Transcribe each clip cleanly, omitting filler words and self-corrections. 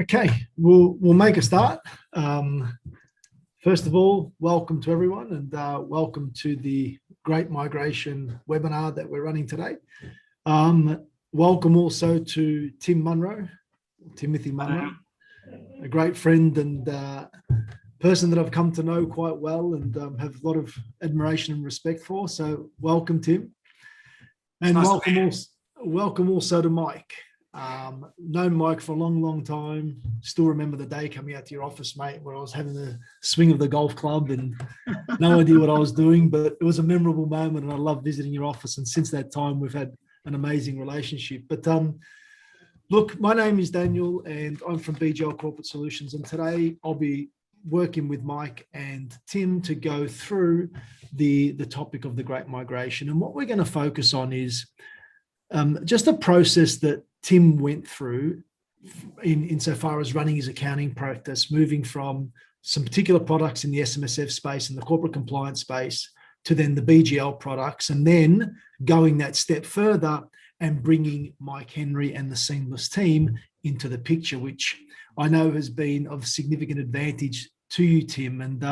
Okay, we'll make a start. First of all, welcome to everyone, and welcome to the Great Migration webinar that we're running today. Welcome also to Timothy Munro, a great friend and person that I've come to know quite well and have a lot of admiration and respect for. So welcome, Tim. And welcome also to Mike. Known Mike for a long time. Still remember the day coming out to your office, mate, where I was having the swing of the golf club and no idea what I was doing, but it was a memorable moment and I love visiting your office. And since that time, we've had an amazing relationship. But look, my name is Daniel and I'm from BGL Corporate Solutions. And today I'll be working with Mike and Tim to go through the topic of the Great Migration. And what we're going to focus on is just a process that Tim went through insofar as running his accounting practice, moving from some particular products in the SMSF space and the corporate compliance space to then the BGL products, and then going that step further and bringing Mike Henry and the Seamless team into the picture, which I know has been of significant advantage to you, Tim. And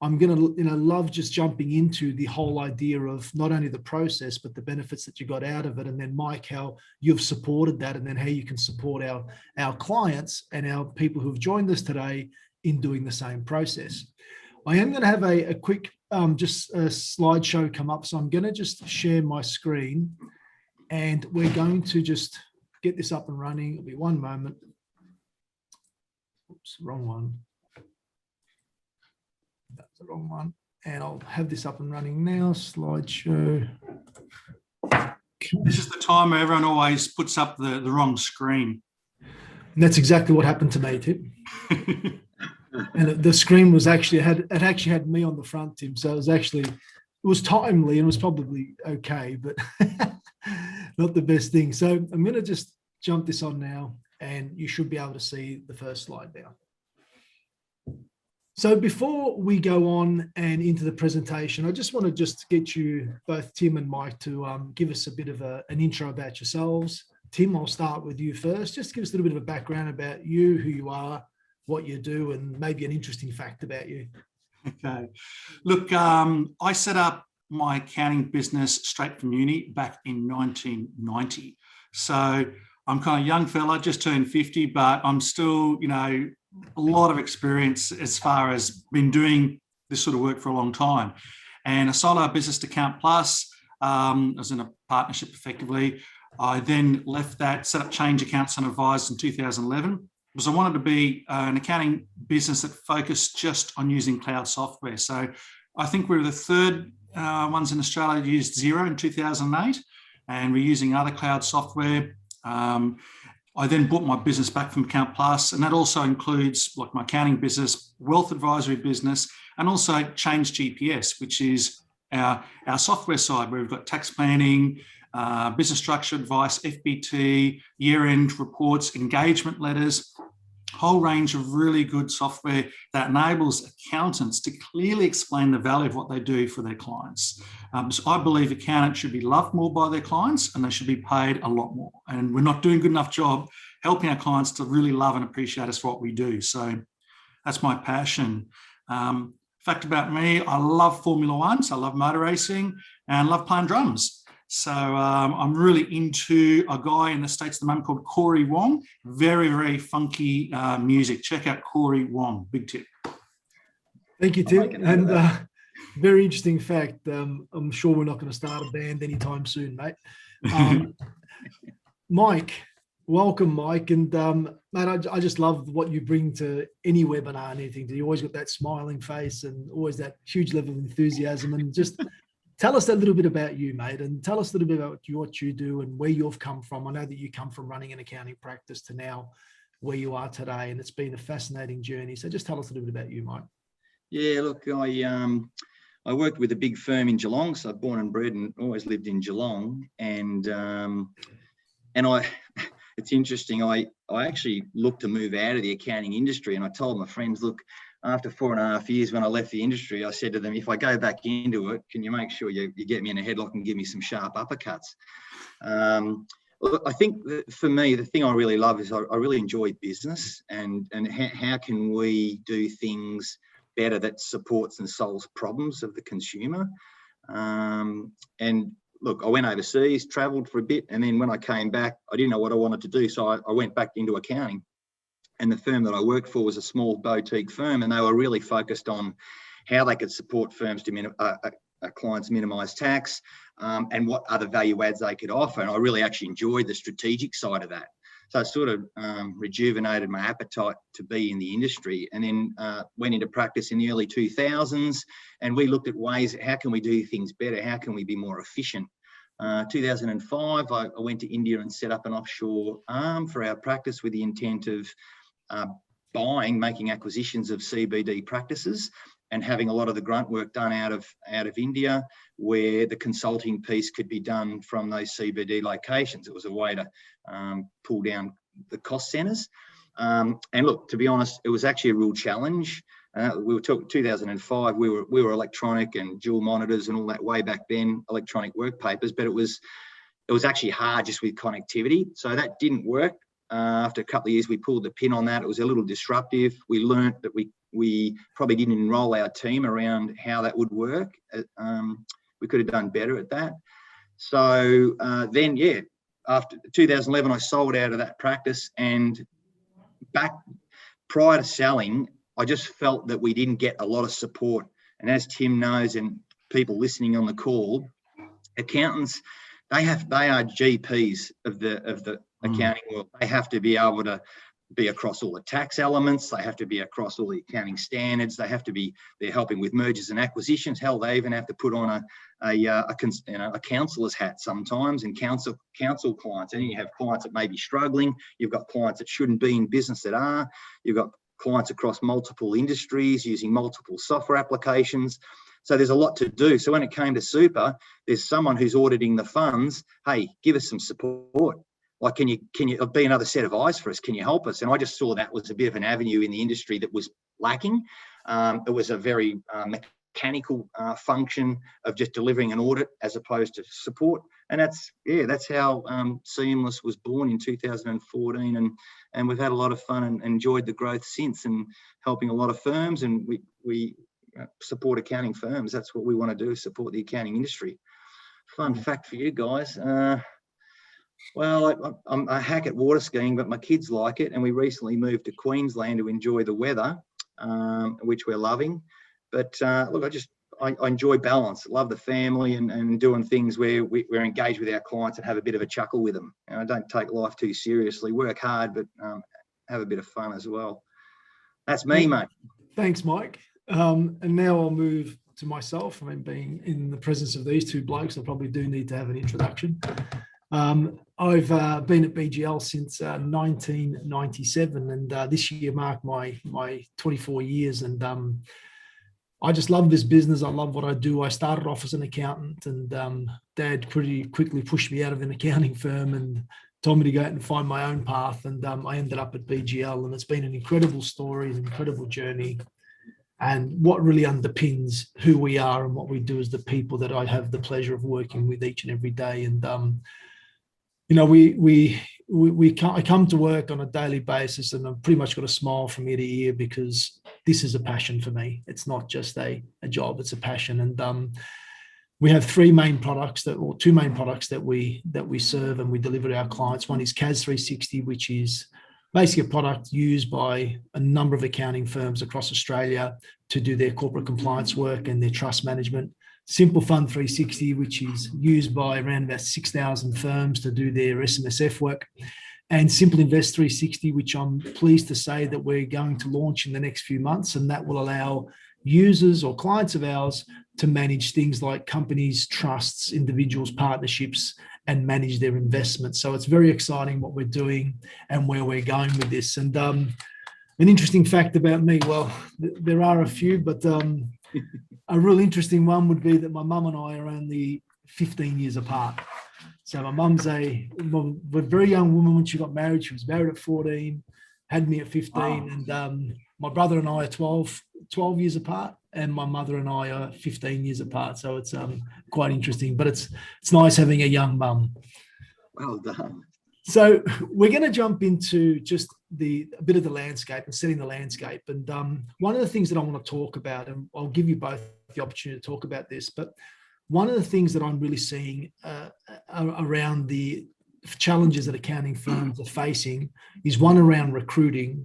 I'm going to love just jumping into the whole idea of not only the process, but the benefits that you got out of it. And then Mike, how you've supported that, and then how you can support our clients and our people who've joined us today in doing the same process. I am going to have a quick just a slideshow come up. So I'm going to just share my screen and we're going to just get this up and running. It'll be one moment. Oops, wrong one. That's the wrong one. And I'll have this up and running now. Slideshow. This is the time where everyone always puts up the wrong screen. And that's exactly what happened to me, Tim. And the screen was actually had me on the front, Tim. So it was timely and it was probably okay, but not the best thing. So I'm going to just jump this on now and you should be able to see the first slide now. So before we go on and into the presentation, I just want to just get you, both Tim and Mike, to give us a bit of an intro about yourselves. Tim, I'll start with you first. Just give us a little bit of a background about you, who you are, what you do, and maybe an interesting fact about you. Okay. Look, I set up my accounting business straight from uni back in 1990. So I'm kind of a young fella, just turned 50, but I'm still, a lot of experience as far as been doing this sort of work for a long time. And I sold our business to Count Plus. I was in a partnership effectively. I then left that, set up Change Accounts and Advised in 2011 because I wanted to be an accounting business that focused just on using cloud software. So I think we were the third ones in Australia to use Xero in 2008, and we're using other cloud software. I then bought my business back from Count Plus, and that also includes like my accounting business, wealth advisory business, and also Change GPS, which is our software side where we've got tax planning, business structure advice, FBT, year-end reports, engagement letters, whole range of really good software that enables accountants to clearly explain the value of what they do for their clients. So I believe accountants should be loved more by their clients and they should be paid a lot more. And we're not doing a good enough job helping our clients to really love and appreciate us for what we do. So that's my passion. Fact about me, I love Formula One, so I love motor racing and love playing drums. So I'm really into a guy in the States at the moment called Corey Wong. Very, very funky music. Check out Corey Wong. Big tip. Thank you, Tim. And very interesting fact. I'm sure we're not going to start a band anytime soon, mate. Mike, welcome, Mike. And mate, I just love what you bring to any webinar and anything. You always got that smiling face and always that huge level of enthusiasm. And just tell us a little bit about you, mate, and tell us a little bit about what you do and where you've come from. I know that you come from running an accounting practice to now where you are today, and it's been a fascinating journey. So just tell us a little bit about you, Mike. Yeah, look, I worked with a big firm in Geelong, so born and bred and always lived in Geelong. And it's interesting. I actually looked to move out of the accounting industry, and I told my friends, look, after 4.5 years when I left the industry, I said to them, if I go back into it, can you make sure you get me in a headlock and give me some sharp uppercuts? Look, I think that for me, the thing I really love is I really enjoy business and how can we do things better that supports and solves problems of the consumer. And look, I went overseas, travelled for a bit, and then when I came back, I didn't know what I wanted to do, so I went back into accounting. And the firm that I worked for was a small boutique firm, and they were really focused on how they could support firms to clients minimise tax, and what other value adds they could offer. And I really actually enjoyed the strategic side of that. So it sort of rejuvenated my appetite to be in the industry, and then went into practice in the early 2000s. And we looked at ways, how can we do things better? How can we be more efficient? 2005, I went to India and set up an offshore arm for our practice with the intent of making acquisitions of CBD practices and having a lot of the grunt work done out of India, where the consulting piece could be done from those CBD locations. It was a way to pull down the cost centres. And look, to be honest, it was actually a real challenge. We were talking 2005. We were electronic and dual monitors and all that way back then, electronic work papers. But it was actually hard just with connectivity. So that didn't work. After a couple of years, we pulled the pin on that. It was a little disruptive. We learnt that we probably didn't enroll our team around how that would work. We could have done better at that. So then, yeah, after 2011, I sold out of that practice, and back prior to selling, I just felt that we didn't get a lot of support. And as Tim knows, and people listening on the call, accountants, they are GPs of the accounting world. They have to be able to be across all the tax elements. They have to be across all the accounting standards. They're helping with mergers and acquisitions. Hell, they even have to put on a counsellor's hat sometimes and counsel clients. And you have clients that may be struggling. You've got clients that shouldn't be in business that are. You've got clients across multiple industries using multiple software applications. So there's a lot to do. So when it came to super, there's someone who's auditing the funds. Hey, give us some support. Like, can you be another set of eyes for us? Can you help us? And I just saw that was a bit of an avenue in the industry that was lacking. It was a very mechanical function of just delivering an audit as opposed to support. And that's how Seamless was born in 2014. And we've had a lot of fun and enjoyed the growth since, and helping a lot of firms. And we support accounting firms. That's what we want to do, support the accounting industry. Fun fact for you guys. Well, I'm a hack at water skiing, but my kids like it. And we recently moved to Queensland to enjoy the weather, which we're loving. But look, I enjoy balance. I love the family and doing things where we're engaged with our clients and have a bit of a chuckle with them. And I don't take life too seriously, work hard, but have a bit of fun as well. That's me, mate. Thanks, Mike. And now I'll move to myself. I mean, being in the presence of these two blokes, I probably do need to have an introduction. I've been at BGL since 1997, and this year marked my 24 years. And I just love this business. I love what I do. I started off as an accountant, and Dad pretty quickly pushed me out of an accounting firm and told me to go out and find my own path. And I ended up at BGL, and it's been an incredible story, an incredible journey. And what really underpins who we are and what we do is the people that I have the pleasure of working with each and every day. And you know, I come to work on a daily basis, and I've pretty much got a smile from ear to ear, because this is a passion for me. It's not just a job; it's a passion. And we have two main products that we serve and we deliver to our clients. One is CAS 360, which is basically a product used by a number of accounting firms across Australia to do their corporate compliance work and their trust management. Simple Fund 360, which is used by around about 6,000 firms to do their SMSF work. And Simple Invest 360, which I'm pleased to say that we're going to launch in the next few months. And that will allow users or clients of ours to manage things like companies, trusts, individuals, partnerships, and manage their investments. So it's very exciting what we're doing and where we're going with this. And an interesting fact about me, well, there are a few, but a real interesting one would be that my mum and I are only 15 years apart. So my mum's a very young woman when she got married. She was married at 14, had me at 15. Wow. And my brother and I are 12 years apart, and my mother and I are 15 years apart. So it's quite interesting, but it's nice having a young mum. Well done. So we're going to jump into just a bit of the landscape and setting the landscape. And one of the things that I want to talk about, and I'll give you both the opportunity to talk about this, but one of the things that I'm really seeing around the challenges that accounting firms are facing is one around recruiting.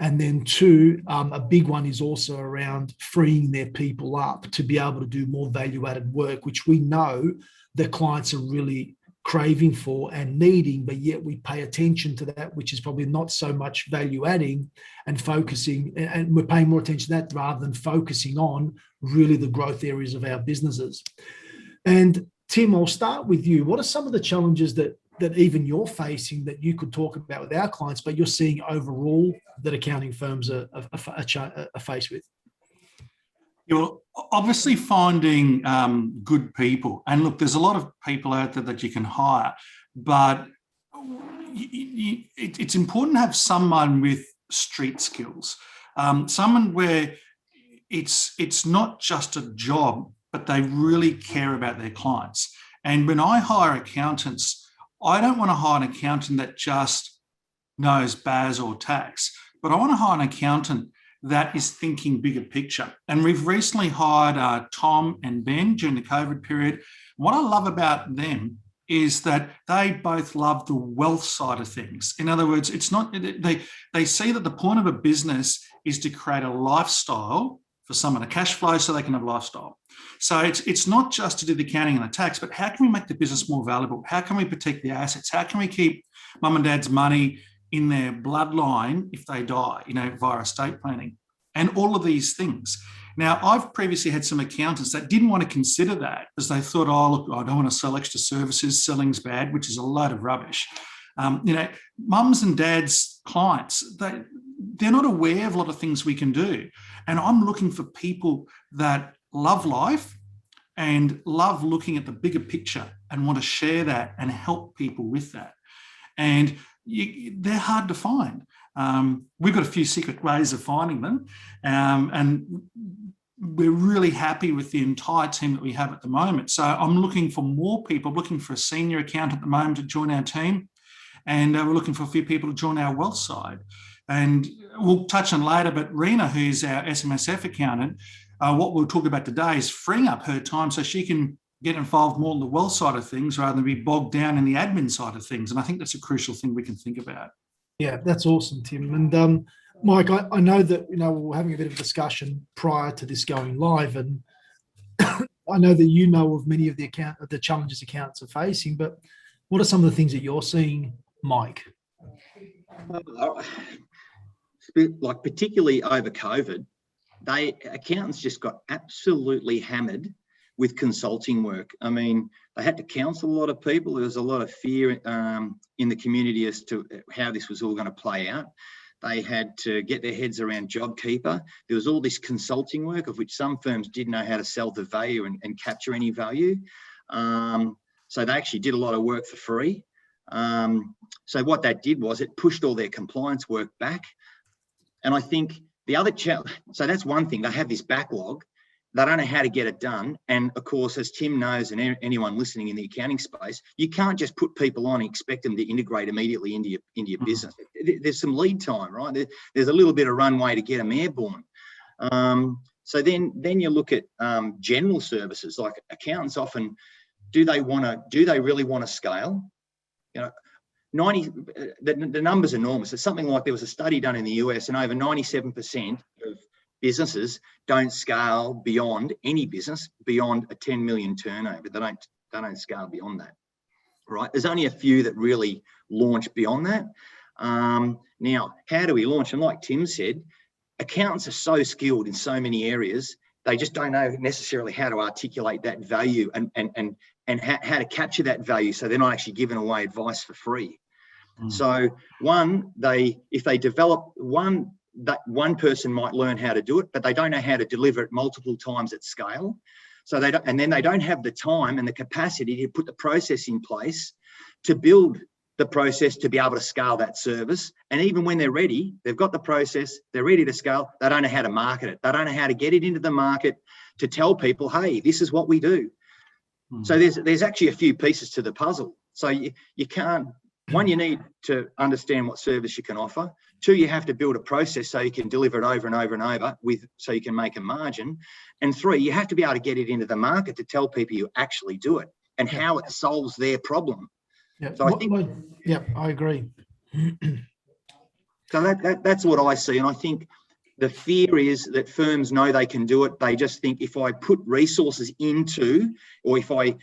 And then two, a big one is also around freeing their people up to be able to do more value-added work, which we know the clients are really craving for and needing, but yet we pay attention to that, which is probably not so much value adding and focusing, and we're paying more attention to that rather than focusing on really the growth areas of our businesses. And Tim, I'll start with you. What are some of the challenges that even you're facing that you could talk about with our clients, but you're seeing overall that accounting firms are faced with? You're obviously finding good people. And look, there's a lot of people out there that you can hire, but it's important to have someone with street skills, someone where it's not just a job, but they really care about their clients. And when I hire accountants, I don't want to hire an accountant that just knows BAS or tax, but I want to hire an accountant that is thinking bigger picture. And we've recently hired Tom and Ben during the COVID period. What I love about them is that they both love the wealth side of things. In other words, it's not, they see that the point of a business is to create a lifestyle for someone, a cash flow so they can have a lifestyle. So it's not just to do the accounting and the tax, but how can we make the business more valuable? How can we protect the assets? How can we keep mum and dad's money in their bloodline if they die, via estate planning, and all of these things. Now, I've previously had some accountants that didn't want to consider that because they thought, oh, look, I don't want to sell extra services, selling's bad, which is a load of rubbish. Mums and dads' clients, they're not aware of a lot of things we can do. And I'm looking for people that love life and love looking at the bigger picture and want to share that and help people with that. And they're hard to find. We've got a few secret ways of finding them, and we're really happy with the entire team that we have at the moment. So I'm looking for more people, looking for a senior accountant at the moment to join our team, and we're looking for a few people to join our wealth side. And we'll touch on later, but Rena, who's our SMSF accountant, what we'll talk about today is freeing up her time so she can get involved more in the wealth side of things rather than be bogged down in the admin side of things. And I think that's a crucial thing we can think about. Yeah, that's awesome, Tim. And Mike, I know that, we were having a bit of a discussion prior to this going live, and I know that you know of many of the challenges accountants are facing, but what are some of the things that you're seeing, Mike? Like particularly over COVID, accountants just got absolutely hammered with consulting work. I mean, they had to counsel a lot of people. There was a lot of fear in the community as to how this was all going to play out. They had to get their heads around JobKeeper. There was all this consulting work of which some firms didn't know how to sell the value and capture any value. So they actually did a lot of work for free. So what that did was it pushed all their compliance work back. And I think the other challenge, so that's one thing, they have this backlog. They don't know how to get it done. And of course, as Tim knows, and anyone listening in the accounting space, you can't just put people on and expect them to integrate immediately into your business. There's some lead time, right? There's a little bit of runway to get them airborne. So then you look at general services, like accountants often, do they really want to scale? The numbers are enormous. It's something like, there was a study done in the US, and over 97% of businesses don't scale beyond any business beyond a 10 million turnover. They don't scale beyond that, right? There's only a few that really launch beyond that. Now, how do we launch? And like Tim said, accountants are so skilled in so many areas, they just don't know necessarily how to articulate that value and how to capture that value so they're not actually giving away advice for free. So if they develop that one person might learn how to do it, but they don't know how to deliver it multiple times at scale. So they don't have the time and the capacity to put the process in place to build the process to be able to scale that service. And even when they're ready, they've got the process, they're ready to scale, they don't know how to market it. They don't know how to get it into the market to tell people, hey, this is what we do. So there's actually a few pieces to the puzzle. So you can't, One, you need to understand what service you can offer. Two, you have to build a process so you can deliver it over and over and over so you can make a margin. And three, you have to be able to get it into the market to tell people you actually do it and how it solves their problem. Yeah, So I think, I agree. So that's what I see. And I think the fear is that firms know they can do it. They just think if I put resources into, or if I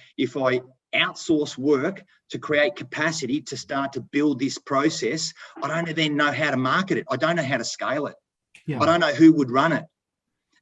outsource work to create capacity to start to build this process, I don't then know how to market it. I don't know how to scale it. Yeah. I don't know who would run it.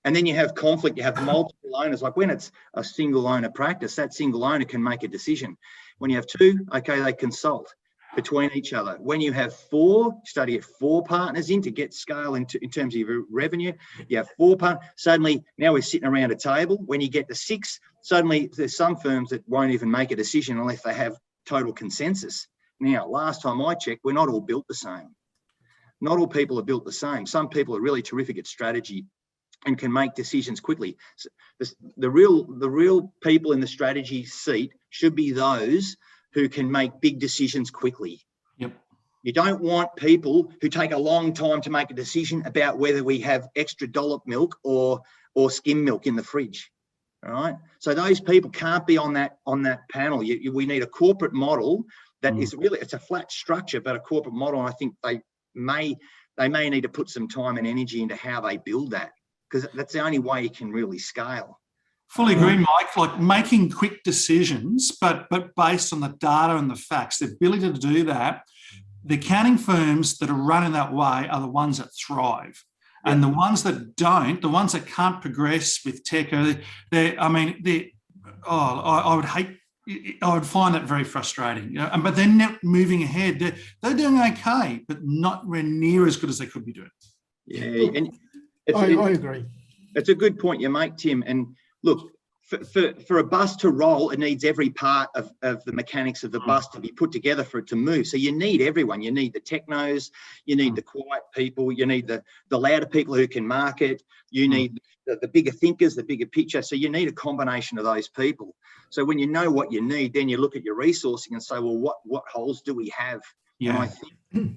And then you have conflict. You have multiple owners. Like when it's a single owner practice, that single owner can make a decision. When you have two, okay, they consult between each other. When you have four, study it 4 partners in to get scale in terms of your revenue. You have 4 partners. Suddenly, now we're sitting around a table. When you get to 6, suddenly there's some firms that won't even make a decision unless they have total consensus. Now, last time I checked, we're not all built the same. Not all people are built the same. Some people are really terrific at strategy and can make decisions quickly. So the real people in the strategy seat should be those who can make big decisions quickly. Yep. You don't want people who take a long time to make a decision about whether we have extra dollop milk or skim milk in the fridge. All right. So those people can't be on that panel. We need a corporate model that is really, it's a flat structure, but a corporate model. And I think they may need to put some time and energy into how they build that, because that's the only way you can really scale. Fully agree, Mike. Like making quick decisions, but based on the data and the facts, the ability to do that. The accounting firms that are running that way are the ones that thrive, and the ones that don't, the ones that can't progress with tech, I would find that very frustrating. You know? But they're not moving ahead. They're doing okay, but not near as good as they could be doing. Yeah, and I agree. It's a good point you make, Tim. And look, for a bus to roll, it needs every part of the mechanics of the bus to be put together for it to move. So you need everyone. You need the technos, you need the quiet people, you need the louder people who can market, you need the bigger thinkers, the bigger picture. So you need a combination of those people. So when you know what you need, then you look at your resourcing and say, well, what holes do we have? Yeah. And I think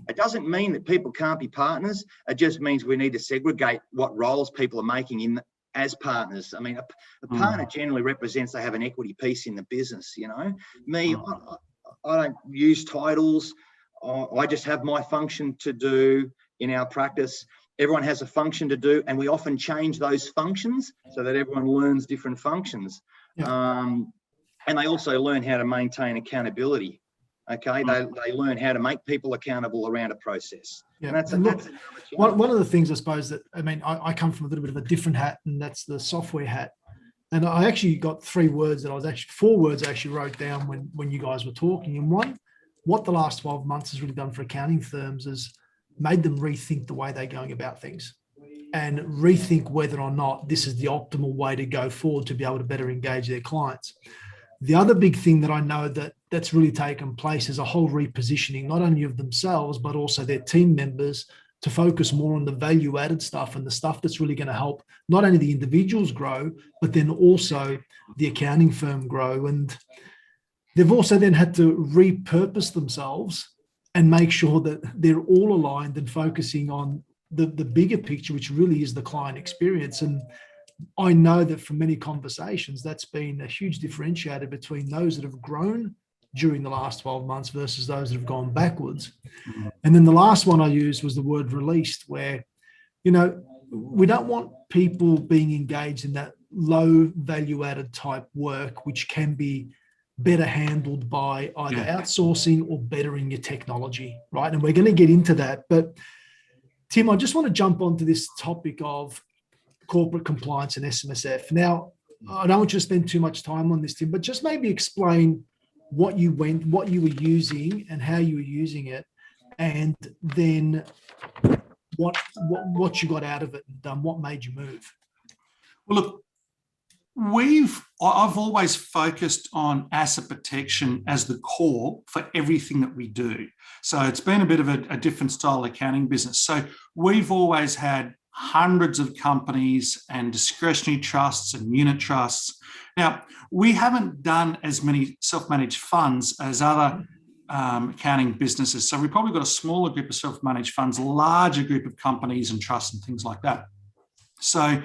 it doesn't mean that people can't be partners. It just means we need to segregate what roles people are making as partners. I mean, a partner generally represents they have an equity piece in the business, you know. Me, I don't use titles. I just have my function to do in our practice. Everyone has a function to do, and we often change those functions so that everyone learns different functions. Yeah. And they also learn how to maintain accountability. Okay, they learn how to make people accountable around a process. Yeah, and that's one of the things, I suppose, that I come from a little bit of a different hat, and that's the software hat. And I actually got 4 words I actually wrote down when you guys were talking. And one, what the last 12 months has really done for accounting firms is made them rethink the way they're going about things, and rethink whether or not this is the optimal way to go forward to be able to better engage their clients. The other big thing that I know that's really taken place is a whole repositioning, not only of themselves, but also their team members, to focus more on the value-added stuff and the stuff that's really going to help not only the individuals grow, but then also the accounting firm grow. And they've also then had to repurpose themselves and make sure that they're all aligned and focusing on the bigger picture, which really is the client experience. And I know that from many conversations, that's been a huge differentiator between those that have grown during the last 12 months versus those that have gone backwards. And then the last one I used was the word released, where, you know, we don't want people being engaged in that low value added type work, which can be better handled by either outsourcing or bettering your technology, right? And we're going to get into that. But Tim, I just want to jump onto this topic of corporate compliance and SMSF. Now, I don't want you to spend too much time on this, Tim, but just maybe explain what you were using and how you were using it, and then what you got out of it and what made you move. Well, look, I've always focused on asset protection as the core for everything that we do. So it's been a bit of a different style accounting business. So we've always had hundreds of companies and discretionary trusts and unit trusts. Now, we haven't done as many self-managed funds as other accounting businesses. So we probably got a smaller group of self-managed funds, a larger group of companies and trusts and things like that. So,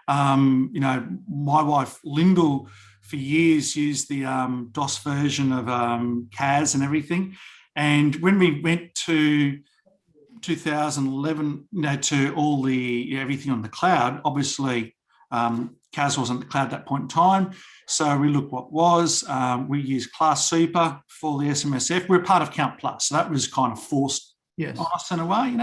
my wife, Lyndall, for years used the DOS version of CAS and everything. And when we went to 2011, to all the everything on the cloud, obviously CAS wasn't the cloud at that point in time. So we looked what was. We used Class Super for the SMSF. We're part of Count Plus, so that was kind of forced on us in a way,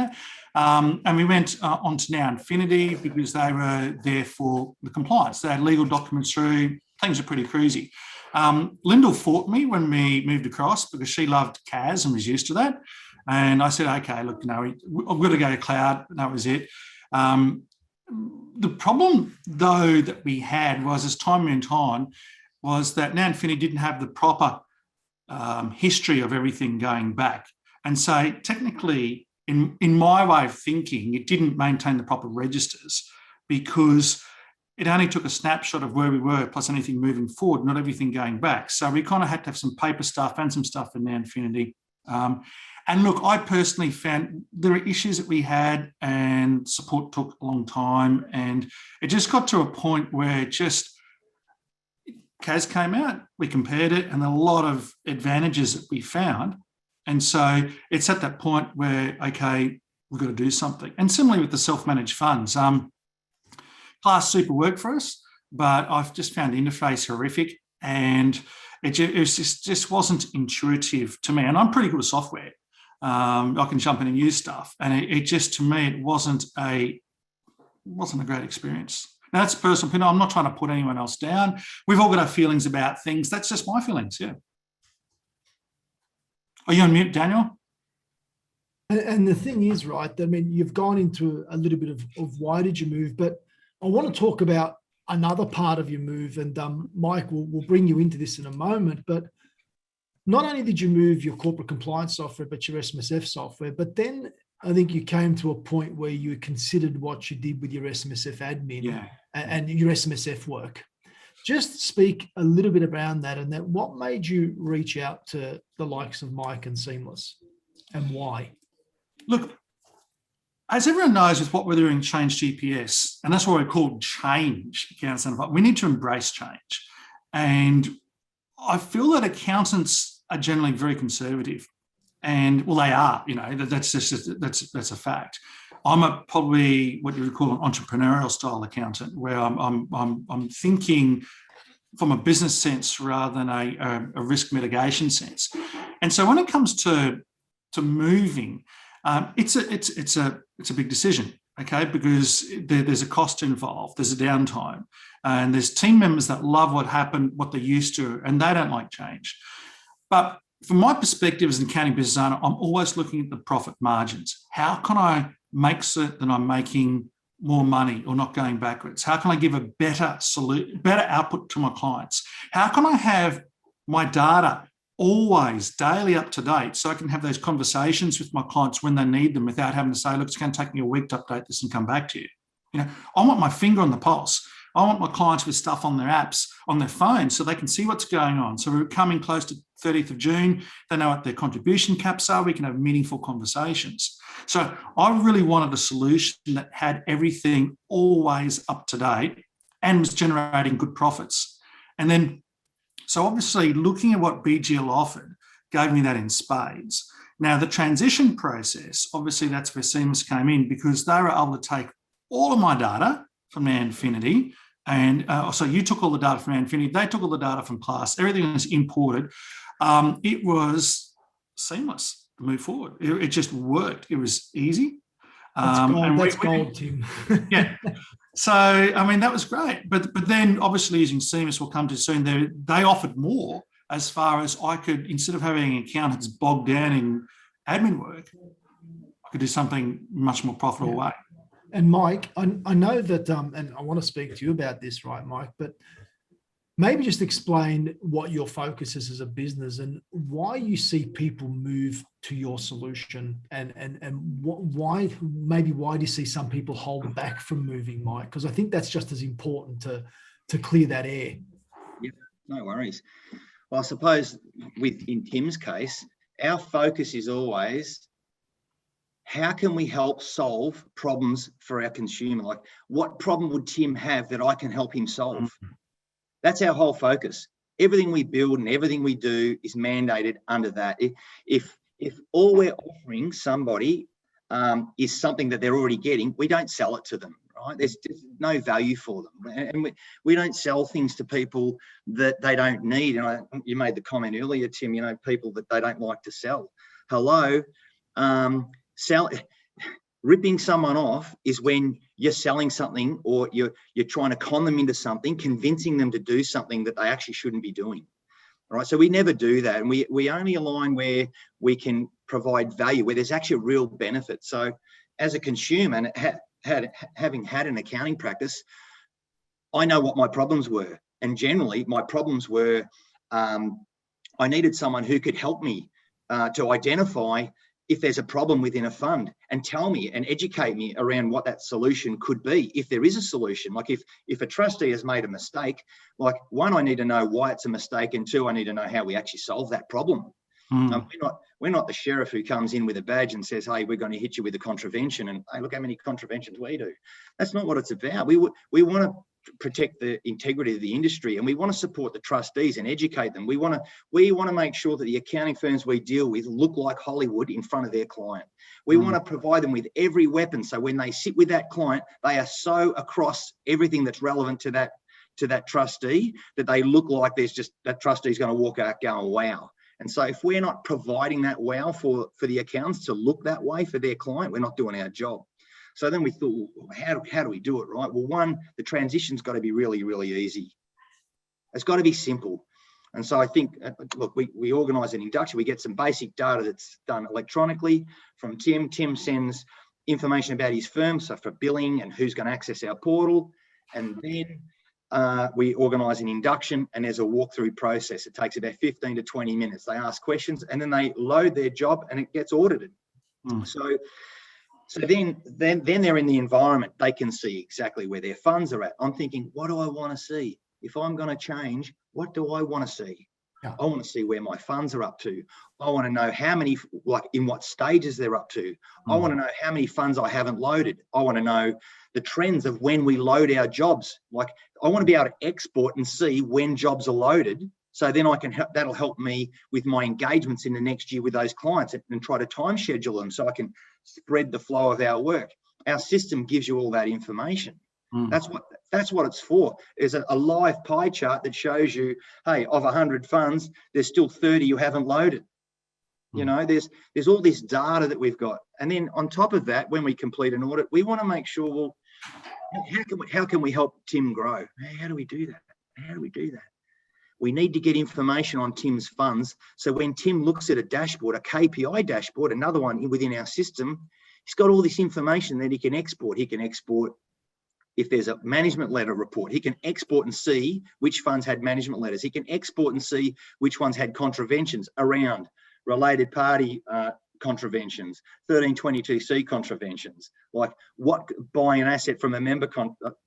and we went on to now Infinity because they were there for the compliance. They had legal documents through. Things are pretty crazy. Lyndall fought me when we moved across because she loved CAS and was used to that. And I said, okay, look, I've got to go to cloud. And that was it. The problem, though, that we had was, as time went on, was that now Infinity didn't have the proper history of everything going back. And so technically, in my way of thinking, it didn't maintain the proper registers because it only took a snapshot of where we were plus anything moving forward, not everything going back. So we kind of had to have some paper stuff and some stuff in now Infinity. And look, I personally found there were issues that we had and support took a long time. And it just got to a point where CAS came out, we compared it, and a lot of advantages that we found. And so it's at that point where, okay, we've got to do something. And similarly with the self-managed funds, Class Super worked for us, but I've just found the interface horrific and it just wasn't intuitive to me. And I'm pretty good at software. I can jump in and use stuff. And it just, to me, it wasn't a great experience. Now, that's personal opinion. I'm not trying to put anyone else down. We've all got our feelings about things. That's just my feelings, yeah. Are you on mute, Daniel? And the thing is, right, I mean, you've gone into a little bit of why did you move, but I want to talk about another part of your move, and Mike will bring you into this in a moment, but not only did you move your corporate compliance software, but your SMSF software, but then I think you came to a point where you considered what you did with your SMSF admin and your SMSF work. Just speak a little bit around that, and that what made you reach out to the likes of Mike and Seamless, and why? Look, as everyone knows, with what we're doing, Change GPS, and that's what we call change, accountants, we need to embrace change. And I feel that accountants are generally very conservative, and well, they are. That's a fact. I'm probably what you would call an entrepreneurial style accountant, where I'm thinking from a business sense rather than a risk mitigation sense. And so when it comes to moving, it's a big decision, okay? Because there's a cost involved, there's a downtime, and there's team members that love what happened, what they're used to, and they don't like change. But from my perspective as an accounting business owner, I'm always looking at the profit margins. How can I make certain that I'm making more money or not going backwards? How can I give a better output to my clients? How can I have my data always daily up to date so I can have those conversations with my clients when they need them without having to say, look, it's going to take me a week to update this and come back to you. I want my finger on the pulse. I want my clients with stuff on their apps, on their phones, so they can see what's going on. So we're coming close to 30th of June. They know what their contribution caps are. We can have meaningful conversations. So I really wanted a solution that had everything always up to date and was generating good profits. And then, so obviously looking at what BGL offered gave me that in spades. Now the transition process, obviously that's where Seamless came in, because they were able to take all of my data from now Infinity, and so you took all the data from Infinity, they took all the data from Class, everything was imported. It was seamless to move forward. It just worked. It was easy. That's gold, Tim. Yeah. So, I mean, that was great. But then obviously using Seamless, we'll come to soon, they offered more as far as I could, instead of having accountants bogged down in admin work, I could do something much more profitable way. And Mike, I know that, and I want to speak to you about this, right, Mike, but maybe just explain what your focus is as a business and why you see people move to your solution, and why do you see some people hold back from moving, Mike? Because I think that's just as important to clear that air. Yeah, no worries. Well, I suppose in Tim's case, our focus is always, how can we help solve problems for our consumer? Like, what problem would Tim have that I can help him solve? That's our whole focus. Everything we build and everything we do is mandated under that. If all we're offering somebody is something that they're already getting, we don't sell it to them, right? There's just no value for them. And we don't sell things to people that they don't need. And you made the comment earlier, Tim, people that they don't like to sell. Hello, ripping someone off is when you're selling something, or you're trying to con them into something, convincing them to do something that they actually shouldn't be doing. All right, so we never do that, and we only align where we can provide value, where there's actually a real benefit. So as a consumer, and having had an accounting practice, I know what my problems were, and generally my problems were I needed someone who could help me to identify if there's a problem within a fund, and tell me and educate me around what that solution could be, if there is a solution. Like if a trustee has made a mistake, like, one, I need to know why it's a mistake, and two, I need to know how we actually solve that problem. We're not the sheriff who comes in with a badge and says, hey, we're going to hit you with a contravention, and hey, look how many contraventions we do. That's not what it's about. We want to protect the integrity of the industry, and we want to support the trustees and educate them. We want to make sure that the accounting firms we deal with look like Hollywood in front of their client. We want to provide them with every weapon, so when they sit with that client, they are so across everything that's relevant to that trustee, that they look like there's just, that trustee's going to walk out going, wow. And so if we're not providing that wow for the accountants to look that way for their client, we're not doing our job. So then we thought, well, how do we do it, right? Well, one, the transition's got to be really, really easy. It's got to be simple. And so I think, look, we organise an induction. We get some basic data that's done electronically from Tim. Tim sends information about his firm, so for billing and who's going to access our portal. And then we organise an induction, and there's a walkthrough process. It takes about 15 to 20 minutes. They ask questions, and then they load their job, and it gets audited. So then they're in the environment. They can see exactly where their funds are at. I'm thinking, what do I want to see? If I'm going to change, what do I want to see? Yeah. I want to see where my funds are up to. I want to know how many, like in what stages they're up to. I want to know how many funds I haven't loaded. I want to know the trends of when we load our jobs. Like, I want to be able to export and see when jobs are loaded. So then I can help, that'll help me with my engagements in the next year with those clients, and try to time schedule them so I can spread the flow of our work. Our system gives you all that information. That's what it's for. There's a live pie chart that shows you, hey, of 100 funds, there's still 30 you haven't loaded. You know, there's all this data that we've got. And then on top of that, when we complete an audit, we want to make sure, well, how can we help Tim grow? How do we do that? How do we do that? We need to get information on Tim's funds. So when Tim looks at a dashboard, a KPI dashboard, another one within our system, he's got all this information that he can export. He can export if there's a management letter report. He can export and see which funds had management letters. He can export and see which ones had contraventions around related party contraventions, 1322C contraventions, like what buying an asset from a member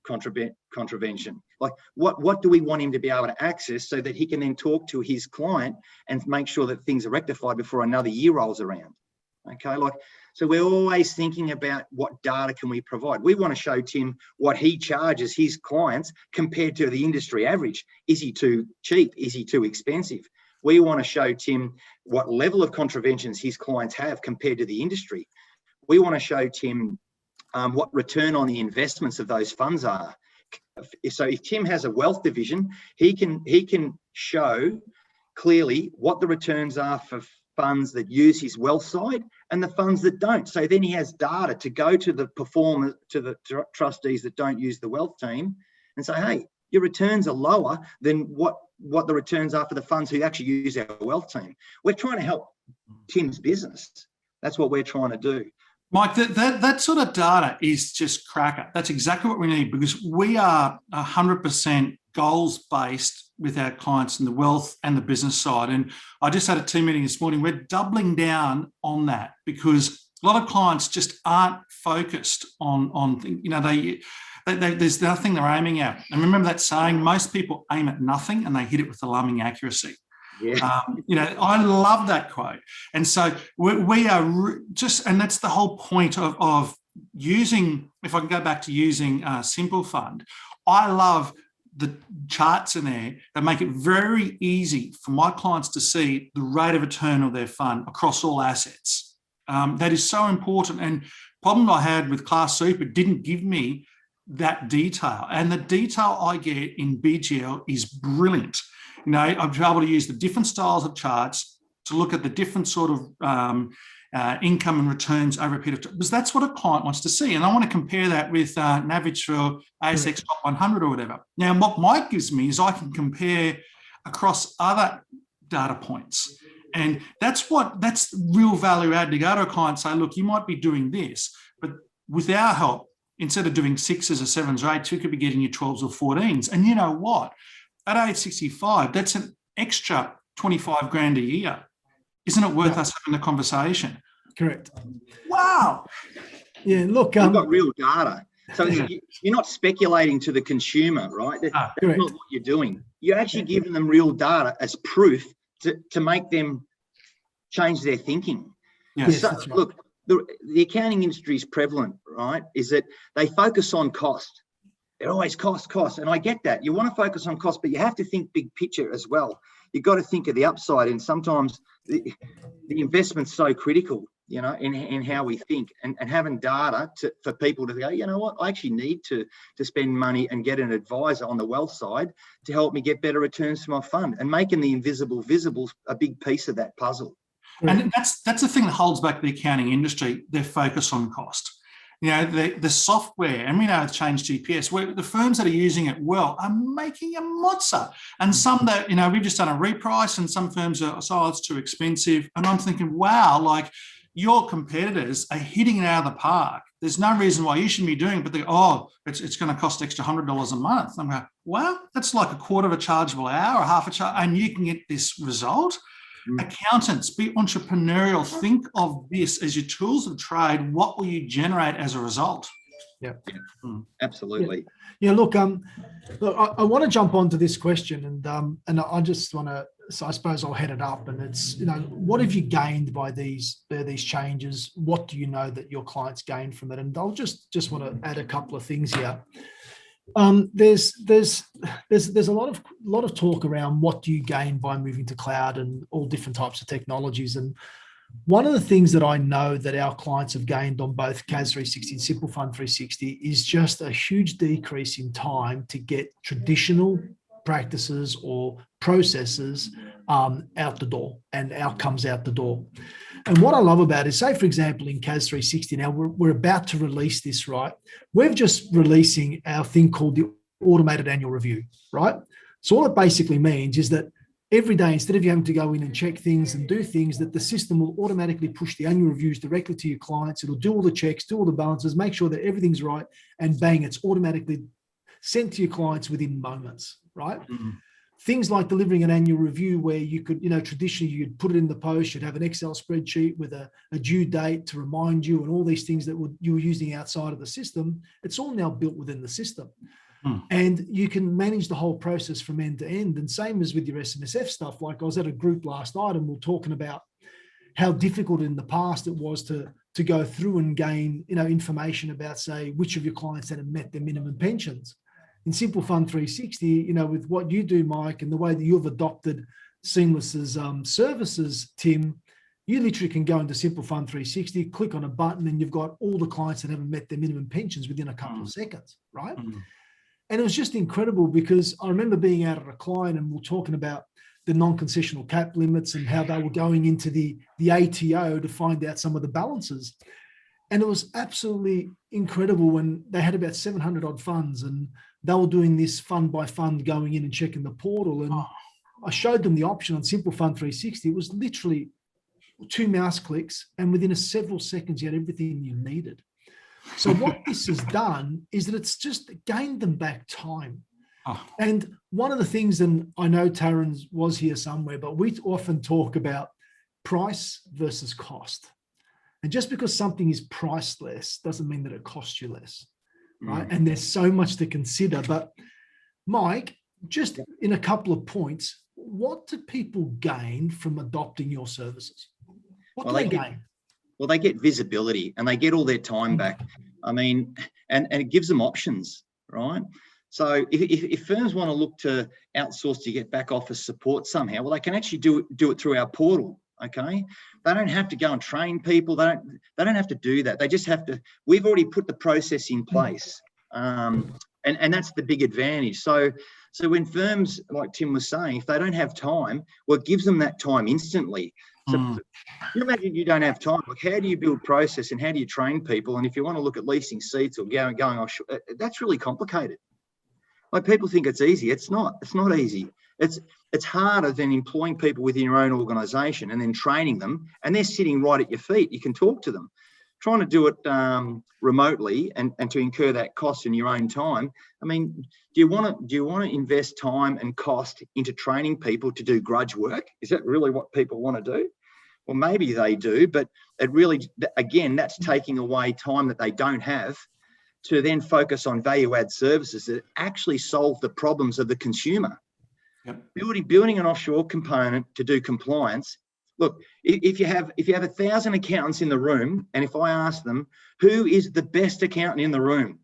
contravention. Like what do we want him to be able to access so that he can then talk to his client and make sure that things are rectified before another year rolls around. Okay, like, so we're always thinking about what data can we provide. We want to show Tim what he charges his clients compared to the industry average. Is he too cheap? Is he too expensive? We want to show Tim what level of contraventions his clients have compared to the industry. We want to show Tim what return on the investments of those funds are. So if Tim has a wealth division, he can show clearly what the returns are for funds that use his wealth side and the funds that don't. So then he has data to go to the performers, to the trustees that don't use the wealth team, and say, hey, your returns are lower than what the returns are for the funds who actually use our wealth team. We're trying to help Tim's business. That's what we're trying to do. Mike, that sort of data is just cracker. That's exactly what we need, because we are 100% goals-based with our clients in the wealth and the business side. And I just had a team meeting this morning. We're doubling down on that because a lot of clients just aren't focused on you know, there's nothing they're aiming at. And remember that saying, most people aim at nothing and they hit it with alarming accuracy. Yeah. I love that quote. And so we are just, and that's the whole point of using, if I can go back to using Simple Fund, I love the charts in there that make it very easy for my clients to see the rate of return of their fund across all assets. That is so important. And problem I had with Class Super didn't give me that detail. And the detail I get in BGL is brilliant. I'm able to use the different styles of charts to look at the different sort of income and returns over a period of time, because that's what a client wants to see. And I want to compare that with an average for ASIC top 100 or whatever. Now, what Mike gives me is I can compare across other data points. And that's real value add to go to a client and say, look, you might be doing this, but with our help, instead of doing 6s or 7s or 8s, we could be getting you 12s or 14s. And you know what? At age 65, that's an extra 25 grand a year. Isn't it worth us having the conversation? Correct. Wow. Yeah, look. You've got real data. So you're not speculating to the consumer, right? That's not what you're doing. You're actually giving them real data as proof to make them change their thinking. Yes. So, look, the accounting industry is prevalent, right? Is that they focus on cost. They're always cost. And I get that. You want to focus on cost, but you have to think big picture as well. You've got to think of the upside. And sometimes the investment's so critical, in how we think, and having data for people to go, you know what, I actually need to spend money and get an advisor on the wealth side to help me get better returns for my fund, and making the invisible visible a big piece of that puzzle. And that's the thing that holds back the accounting industry, their focus on cost. The software, and we know it's changed GPS, where the firms that are using it well are making a mozza. And some that, we've just done a reprice, and some firms are, it's too expensive. And I'm thinking, wow, like your competitors are hitting it out of the park. There's no reason why you shouldn't be doing it, but it's going to cost extra $100 a month. I'm going, wow, that's like a quarter of a chargeable hour or half a charge, and you can get this result. Accountants, be entrepreneurial. Think of this as your tools of trade. What will you generate as a result? Yeah. Absolutely. Yeah. Look, I want to jump onto this question, and I just want to. So I suppose I'll head it up, and it's what have you gained by these changes? What do you know that your clients gained from it? And I'll just want to add a couple of things here. There's a lot of talk around what do you gain by moving to cloud and all different types of technologies. And one of the things that I know that our clients have gained on both CAS 360 and Simple Fund 360 is just a huge decrease in time to get traditional practices or processes out the door and outcomes out the door. And what I love about it is, say, for example, in CAS 360, now we're about to release this, right? We're just releasing our thing called the automated annual review, right? So all it basically means is that every day, instead of you having to go in and check things and do things, that the system will automatically push the annual reviews directly to your clients. It'll do all the checks, do all the balances, make sure that everything's right, and bang, it's automatically sent to your clients within moments, right? Mm-hmm. Things like delivering an annual review where you could, traditionally you'd put it in the post, you'd have an Excel spreadsheet with a due date to remind you and all these things that you were using outside of the system. It's all now built within the system. And you can manage the whole process from end to end. And same as with your SMSF stuff. Like I was at a group last night and we were talking about how difficult in the past it was to go through and gain, information about, say, which of your clients had met their minimum pensions. In Simple Fund 360, with what you do, Mike, and the way that you've adopted Seamless's services, Tim, you literally can go into Simple Fund 360, click on a button, and you've got all the clients that haven't met their minimum pensions within a couple of seconds, right? And it was just incredible because I remember being out at a client and we're talking about the non-concessional cap limits and how they were going into the ATO to find out some of the balances. And it was absolutely incredible when they had about 700 odd funds and they were doing this fund by fund, going in and checking the portal. And I showed them the option on Simple Fund 360. It was literally 2 mouse clicks, and within several seconds, you had everything you needed. So what this has done is that it's just gained them back time. And one of the things, and I know Taryn was here somewhere, but we often talk about price versus cost. And just because something is priced less doesn't mean that it costs you less, right? And there's so much to consider. But Mike, just in a couple of points, what do people gain from adopting your services? What Well, do they gain? Well, they get visibility and they get all their time back. I mean, and it gives them options, right? So if firms want to look to outsource to get back office support somehow, well, they can actually do it through our portal. Okay, they don't have to go and train people. They don't have to do that. They just have to. We've already put the process in place, and that's the big advantage. So when firms, like Tim was saying, if they don't have time, well, it gives them that time instantly. So you imagine you don't have time. Like, how do you build process and how do you train people? And if you want to look at leasing seats or going offshore, that's really complicated. Like, people think it's easy. It's not. It's not easy. It's harder than employing people within your own organisation and then training them, and they're sitting right at your feet. You can talk to them. Trying to do it remotely and to incur that cost in your own time. I mean, do you want to invest time and cost into training people to do grudge work? Is that really what people want to do? Well, maybe they do, but it really, again, that's taking away time that they don't have to then focus on value-add services that actually solve the problems of the consumer. Yep. Building an offshore component to do compliance. Look, if you have 1,000 accountants in the room, and if I ask them who is the best accountant in the room,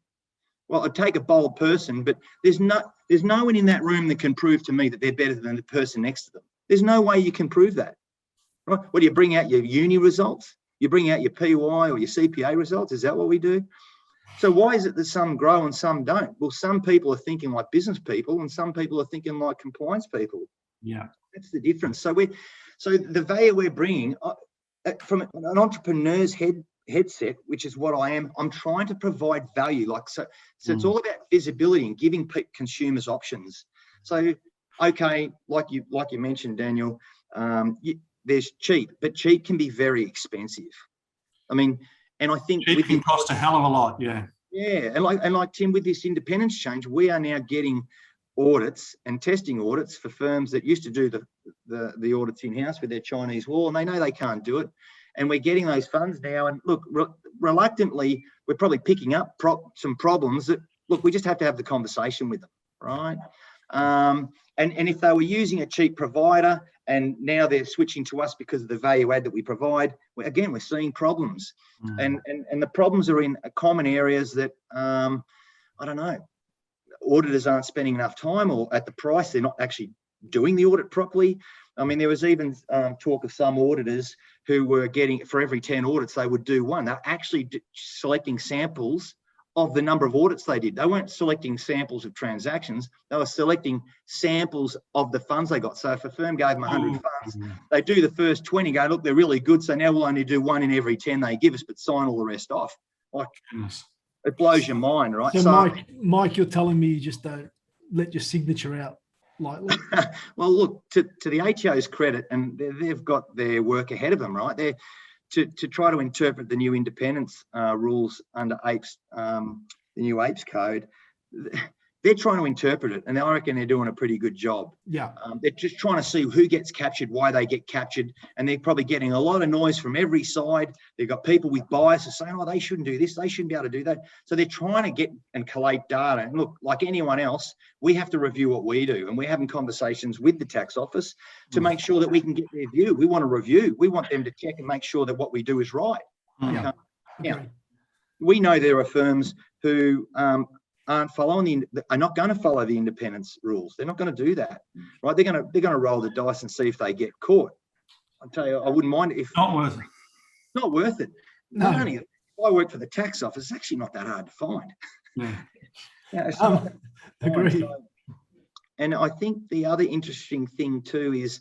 well, I'd take a bold person, but there's no one in that room that can prove to me that they're better than the person next to them. There's no way you can prove that. Right? What do you bring out your uni results? You bring out your PY or your CPA results? Is that what we do? So why is it that some grow and some don't? Well, some people are thinking like business people and some people are thinking like compliance people. Yeah. That's the difference. So the value we're bringing from an entrepreneur's headset, which is what I am, I'm trying to provide value. So it's all about visibility and giving consumers options. So, okay, like you mentioned, Daniel, there's cheap, but cheap can be very expensive. I mean, and I think it can cost a hell of a lot. Yeah. Yeah, and like Tim, with this independence change, we are now getting audits and testing audits for firms that used to do the audits in-house with their Chinese wall, and they know they can't do it. And we're getting those funds now. And look, reluctantly, we're probably picking up some problems that, look, we just have to have the conversation with them, right? And if they were using a cheap provider and now they're switching to us because of the value add that we provide, again, we're seeing problems. And the problems are in common areas that, I don't know, auditors aren't spending enough time, or at the price, they're not actually doing the audit properly. I mean, there was even talk of some auditors who were getting, for every 10 audits, they would do one. They're actually selecting samples of the number of audits they did. They weren't selecting samples of transactions. They were selecting samples of the funds they got. So if a firm gave them 100 funds, they do the first 20, go, look, they're really good. So now we'll only do one in every 10 they give us, but sign all the rest off. Like, it blows your mind, right? So Mike, you're telling me you just don't let your signature out lightly? Well, look, to the ATO's credit, and they've got their work ahead of them, right? They're to try to interpret the new independence rules under APES, the new APES code. They're trying to interpret it, and I reckon they're doing a pretty good job. Yeah. They're just trying to see who gets captured, why they get captured, and they're probably getting a lot of noise from every side. They've got people with biases saying, oh, they shouldn't do this, they shouldn't be able to do that. So they're trying to get and collate data. And look, like anyone else, we have to review what we do, and we're having conversations with the tax office to make sure that we can get their view. We want to review. We want them to check and make sure that what we do is right. Yeah. Now, we know there are firms who are not going to follow the independence rules. They're not going to do that, right? They're going to roll the dice and see if they get caught. I'll tell you, I wouldn't mind if not worth it. Not worth it. No. Money. If I work for the tax office, it's actually not that hard to find. Yeah. It's not that hard to Agree. find. And I think the other interesting thing too is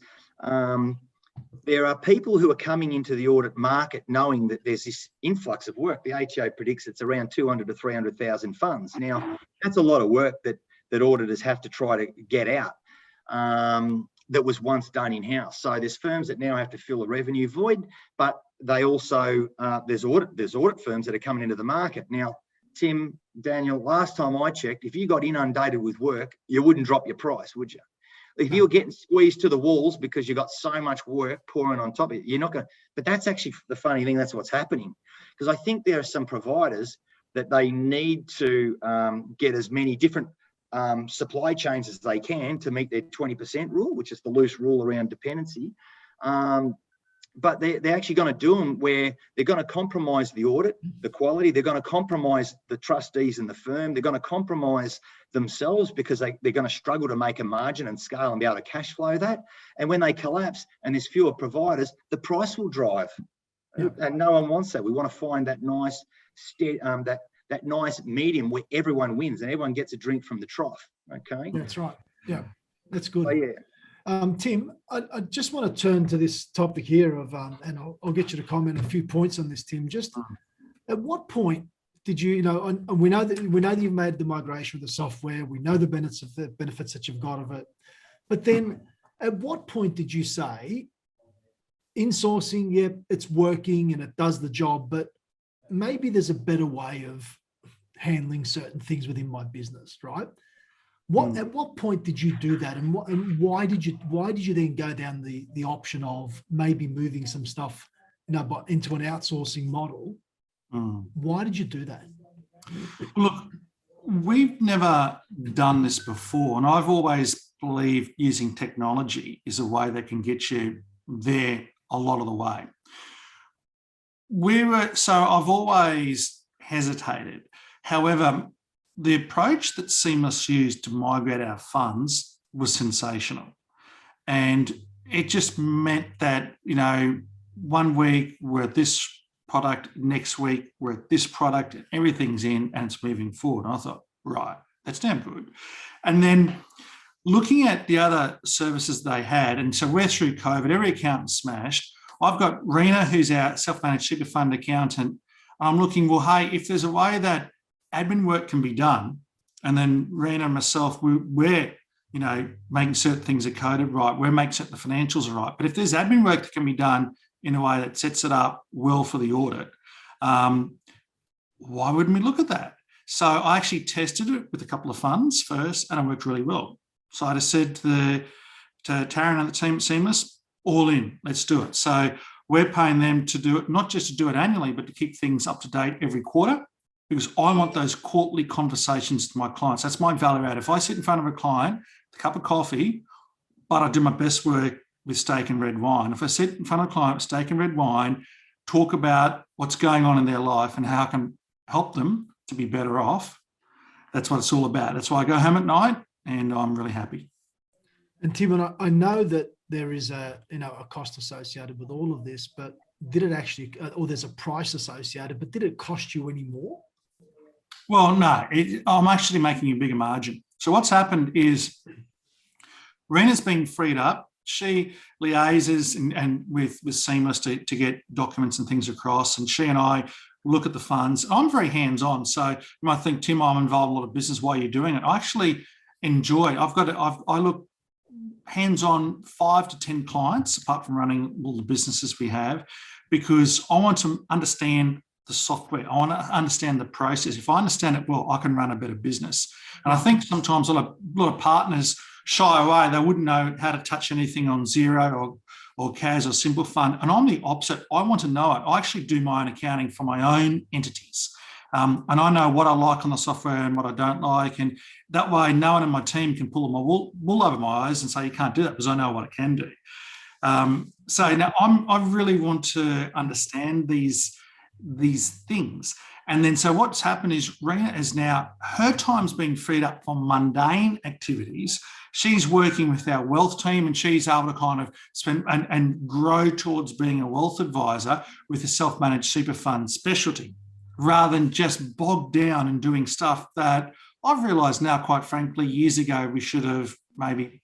there are people who are coming into the audit market knowing that there's this influx of work. The ATO predicts it's around 200 to 300,000 funds. Now, that's a lot of work that auditors have to try to get out that was once done in-house. So there's firms that now have to fill a revenue void, but they also, there's audit firms that are coming into the market. Now, Tim, Daniel, last time I checked, if you got inundated with work, you wouldn't drop your price, would you? If you're getting squeezed to the walls because you've got so much work pouring on top of it, you're not going to, but that's actually the funny thing, that's what's happening. Because I think there are some providers that they need to get as many different supply chains as they can to meet their 20% rule, which is the loose rule around dependency. But they're actually going to do them where they're going to compromise the audit, the quality. They're going to compromise the trustees and the firm. They're going to compromise themselves because they're going to struggle to make a margin and scale and be able to cash flow that. And when they collapse and there's fewer providers, the price will drive. And no one wants that. We want to find that nice, that nice medium where everyone wins and everyone gets a drink from the trough. Okay. That's right. Yeah, that's good. So, yeah. Tim, I just want to turn to this topic here of, and I'll get you to comment a few points on this, Tim. Just at what point did you, and we know that you've made the migration of the software. We know the benefits that you've got of it. But then, at what point did you say, insourcing, yeah, it's working and it does the job, but maybe there's a better way of handling certain things within my business, right? At what point did you do that, and why did you then go down the option of maybe moving some stuff, into an outsourcing model? Why did you do that? Look, we've never done this before, and I've always believed using technology is a way that can get you there a lot of the way. So I've always hesitated. However, the approach that Seamless used to migrate our funds was sensational. And it just meant that, 1 week we're at this product, next week we're at this product, and everything's in and it's moving forward. And I thought, right, that's damn good. And then looking at the other services they had, and so we're through COVID, every accountant's smashed. I've got Rena, who's our self-managed super fund accountant. I'm looking, well, hey, if there's a way that admin work can be done, and then Rena and myself, we're making certain things are coded right, we're making certain the financials are right. But if there's admin work that can be done in a way that sets it up well for the audit, why wouldn't we look at that? So I actually tested it with a couple of funds first, and it worked really well. So I just said to Taryn and the team at Seamless, all in, let's do it. So we're paying them to do it, not just to do it annually, but to keep things up to date every quarter, because I want those quarterly conversations to my clients. That's my value add. If I sit in front of a client, a cup of coffee, but I do my best work with steak and red wine. If I sit in front of a client with steak and red wine, talk about what's going on in their life and how I can help them to be better off, that's what it's all about. That's why I go home at night and I'm really happy. And Tim, and I know that there is a cost associated with all of this, but did it actually, or there's a price associated, but did it cost you any more? Well, no, I'm actually making a bigger margin. So what's happened is Rena's been freed up. She liaises and with Seamless to get documents and things across, and she and I look at the funds. I'm very hands-on, so you might think, Tim, I'm involved in a lot of business. Why are you doing it? I actually enjoy it. I look hands-on 5 to 10 clients, apart from running all the businesses we have, because I want to understand the software. I want to understand the process. If I understand it well, I can run a better business. And I think sometimes a lot of partners shy away. They wouldn't know how to touch anything on Xero or CAS or Simple Fund. And I'm the opposite. I want to know it. I actually do my own accounting for my own entities. And I know what I like on the software and what I don't like. And that way, no one in my team can pull my wool over my eyes and say, you can't do that, because I know what it can do. So now I really want to understand these things. And then so what's happened is Rena is now, her time's been freed up from mundane activities. She's working with our wealth team, and she's able to kind of spend and grow towards being a wealth advisor with a self-managed super fund specialty, rather than just bogged down and doing stuff that I've realised now, quite frankly, years ago, we should have maybe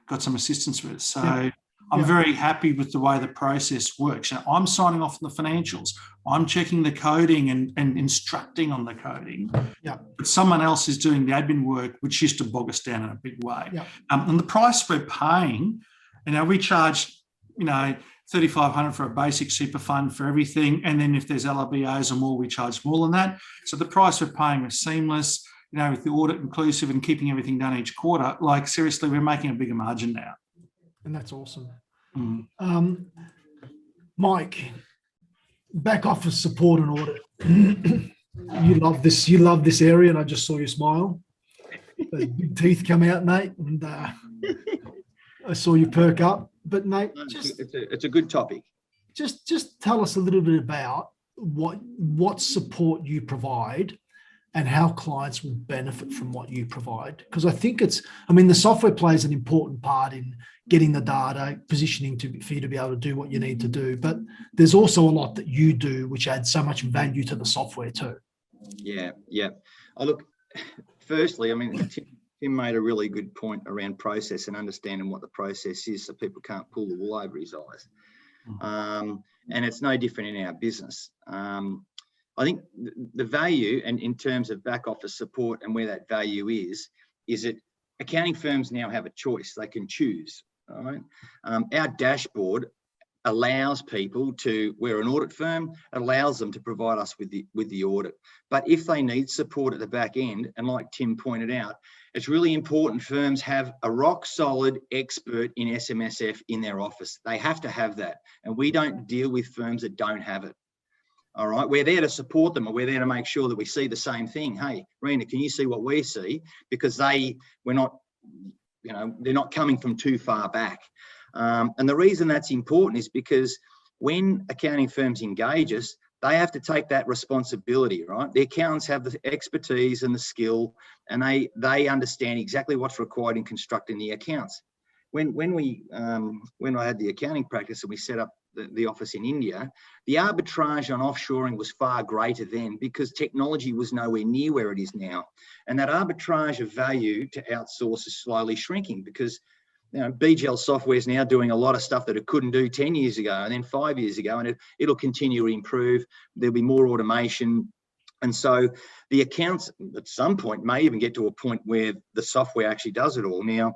got some assistance with. So yeah. I'm very happy with the way the process works. Now, I'm signing off on the financials. I'm checking the coding and instructing on the coding. Yeah. But someone else is doing the admin work, which used to bog us down in a big way. Yeah. And the price we're paying, we charge, $3,500 for a basic super fund for everything. And then if there's LRBOs or more, we charge more than that. So the price we're paying is Seamless, with the audit inclusive and keeping everything done each quarter. Like, seriously, we're making a bigger margin now. And that's awesome. Mike, back office support and audit. You love this area, and I just saw you smile. Those big teeth come out, mate, and I saw you perk up. But mate, It's a good topic. Just tell us a little bit about what support you provide and how clients will benefit from what you provide. Because I think the software plays an important part in getting the data, positioning for you to be able to do what you need to do. But there's also a lot that you do, which adds so much value to the software too. Yeah. Oh, look, firstly, Tim made a really good point around process and understanding what the process is so people can't pull the wool over his eyes. And it's no different in our business. I think the value, and in terms of back office support and where that value is that accounting firms now have a choice. They can choose. All right. Our dashboard allows people to, we're an audit firm, allows them to provide us with the audit. But if they need support at the back end, and like Tim pointed out, it's really important firms have a rock solid expert in SMSF in their office. They have to have that. And we don't deal with firms that don't have it. All right, we're there to support them, and we're there to make sure that we see the same thing. Hey, Rena, can you see what we see? Because they're not coming from too far back. And the reason that's important is because when accounting firms engage us, they have to take that responsibility, right? The accountants have the expertise and the skill, and they understand exactly what's required in constructing the accounts. When I had the accounting practice and we set up the office in India, the arbitrage on offshoring was far greater then because technology was nowhere near where it is now. And that arbitrage of value to outsource is slowly shrinking because BGL software is now doing a lot of stuff that it couldn't do 10 years ago and then 5 years ago, and it'll continue to improve. There'll be more automation. And so the accounts at some point may even get to a point where the software actually does it all. Now,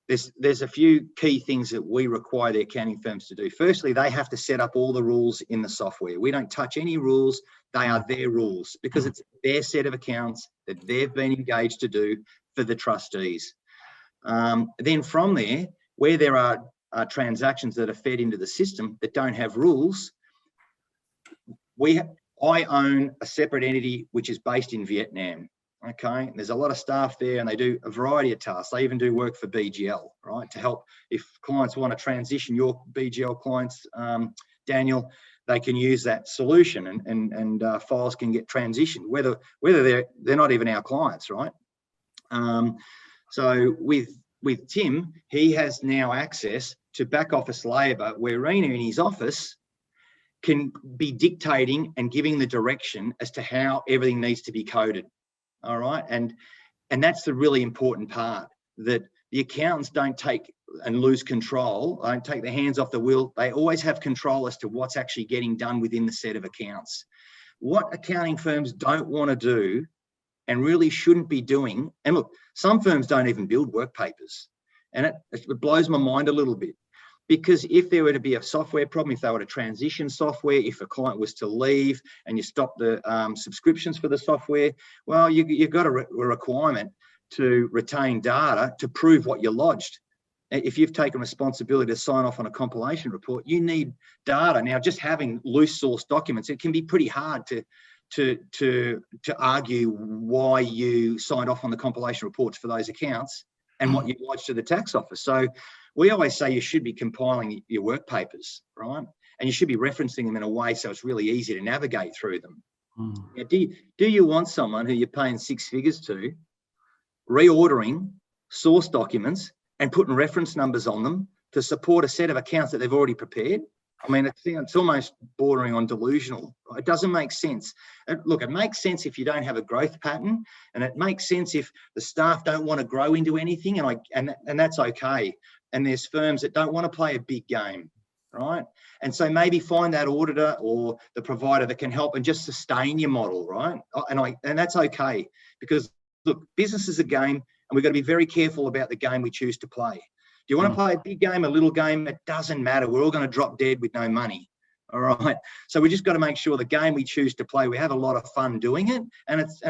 there's a few key things that we require the accounting firms to do. Firstly, they have to set up all the rules in the software. We don't touch any rules. They are their rules because it's their set of accounts that they've been engaged to do for the trustees. Then from there, where there are transactions that are fed into the system that don't have rules, I own a separate entity which is based in Vietnam. Okay, there's a lot of staff there and they do a variety of tasks. They even do work for BGL, right, to help if clients want to transition, your BGL clients, Daniel, they can use that solution and files can get transitioned, whether they're not even our clients, right? So with Tim, he has now access to back office labour where Rena in his office can be dictating and giving the direction as to how everything needs to be coded. All right, and that's the really important part, that the accountants don't take and lose control, don't take their hands off the wheel. They always have control as to what's actually getting done within the set of accounts. What accounting firms don't want to do and really shouldn't be doing, and look, some firms don't even build work papers, and it blows my mind a little bit. Because if there were to be a software problem, if they were to transition software, if a client was to leave and you stop the subscriptions for the software, well, you've got a requirement to retain data to prove what you lodged. If you've taken responsibility to sign off on a compilation report, you need data. Now, just having loose source documents, it can be pretty hard to argue why you signed off on the compilation reports for those accounts and what you lodged to the tax office. So we always say you should be compiling your work papers, right? And you should be referencing them in a way so it's really easy to navigate through them. Now, do you want someone who you're paying six figures to reordering source documents and putting reference numbers on them to support a set of accounts that they've already prepared? I mean, it's almost bordering on delusional. It doesn't make sense. Look, it makes sense if you don't have a growth pattern, and it makes sense if the staff don't want to grow into anything, and that's okay. And there's firms that don't want to play a big game, right? And so maybe find that auditor or the provider that can help and just sustain your model, right? And that's okay, because look, business is a game, and we've got to be very careful about the game we choose to play. Do you want to play a big game, a little game? It doesn't matter. We're all going to drop dead with no money. All right. So we just got to make sure the game we choose to play, we have a lot of fun doing it, and it's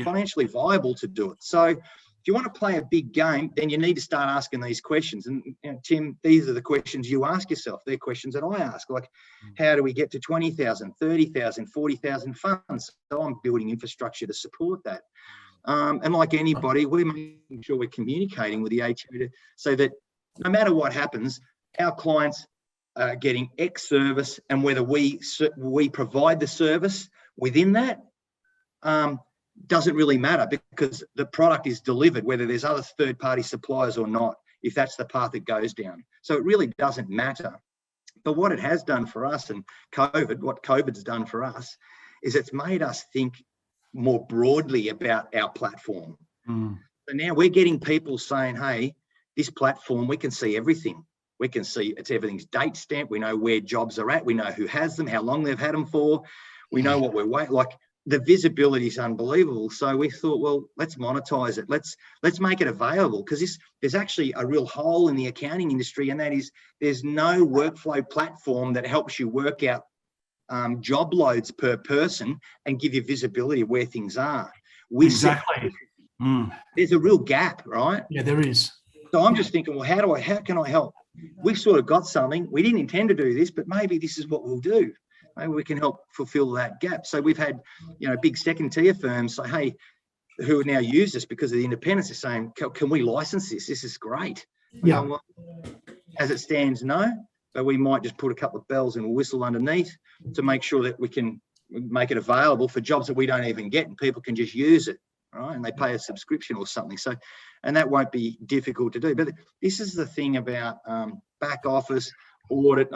financially viable to do it. So if you want to play a big game, then you need to start asking these questions. And Tim, these are the questions you ask yourself. They're questions that I ask, like, how do we get to 20,000, 30,000, 40,000 funds? So I'm building infrastructure to support that. And like anybody, we're making sure we're communicating with the HO so that no matter what happens, our clients are getting X service, and whether we provide the service within that doesn't really matter, because the product is delivered, whether there's other third-party suppliers or not, if that's the path it goes down. So it really doesn't matter. But what it has done for us, and what COVID's done for us, is it's made us think more broadly about our platform. So now we're getting people saying, hey, this platform, we can see everything. We can see everything's date stamped. We know where jobs are at. We know who has them, how long they've had them for. We know what we're waiting. Like, the visibility is unbelievable. So we thought, well, let's monetize it. Let's make it available, because there's actually a real hole in the accounting industry, and that is there's no workflow platform that helps you work out job loads per person and give you visibility of where things are. Exactly. There's a real gap, right? Yeah, there is. So I'm just thinking, well, how can I help? We've sort of got something. We didn't intend to do this, but maybe this is what we'll do. Maybe we can help fulfill that gap. So we've had, big second tier firms say, hey, who now use this because of the independence, are saying, can we license this? This is great. Yeah. Well, as it stands, no, but we might just put a couple of bells and a whistle underneath to make sure that we can make it available for jobs that we don't even get, and people can just use it, right? And they pay a subscription or something. So, and that won't be difficult to do. But this is the thing about back office audit.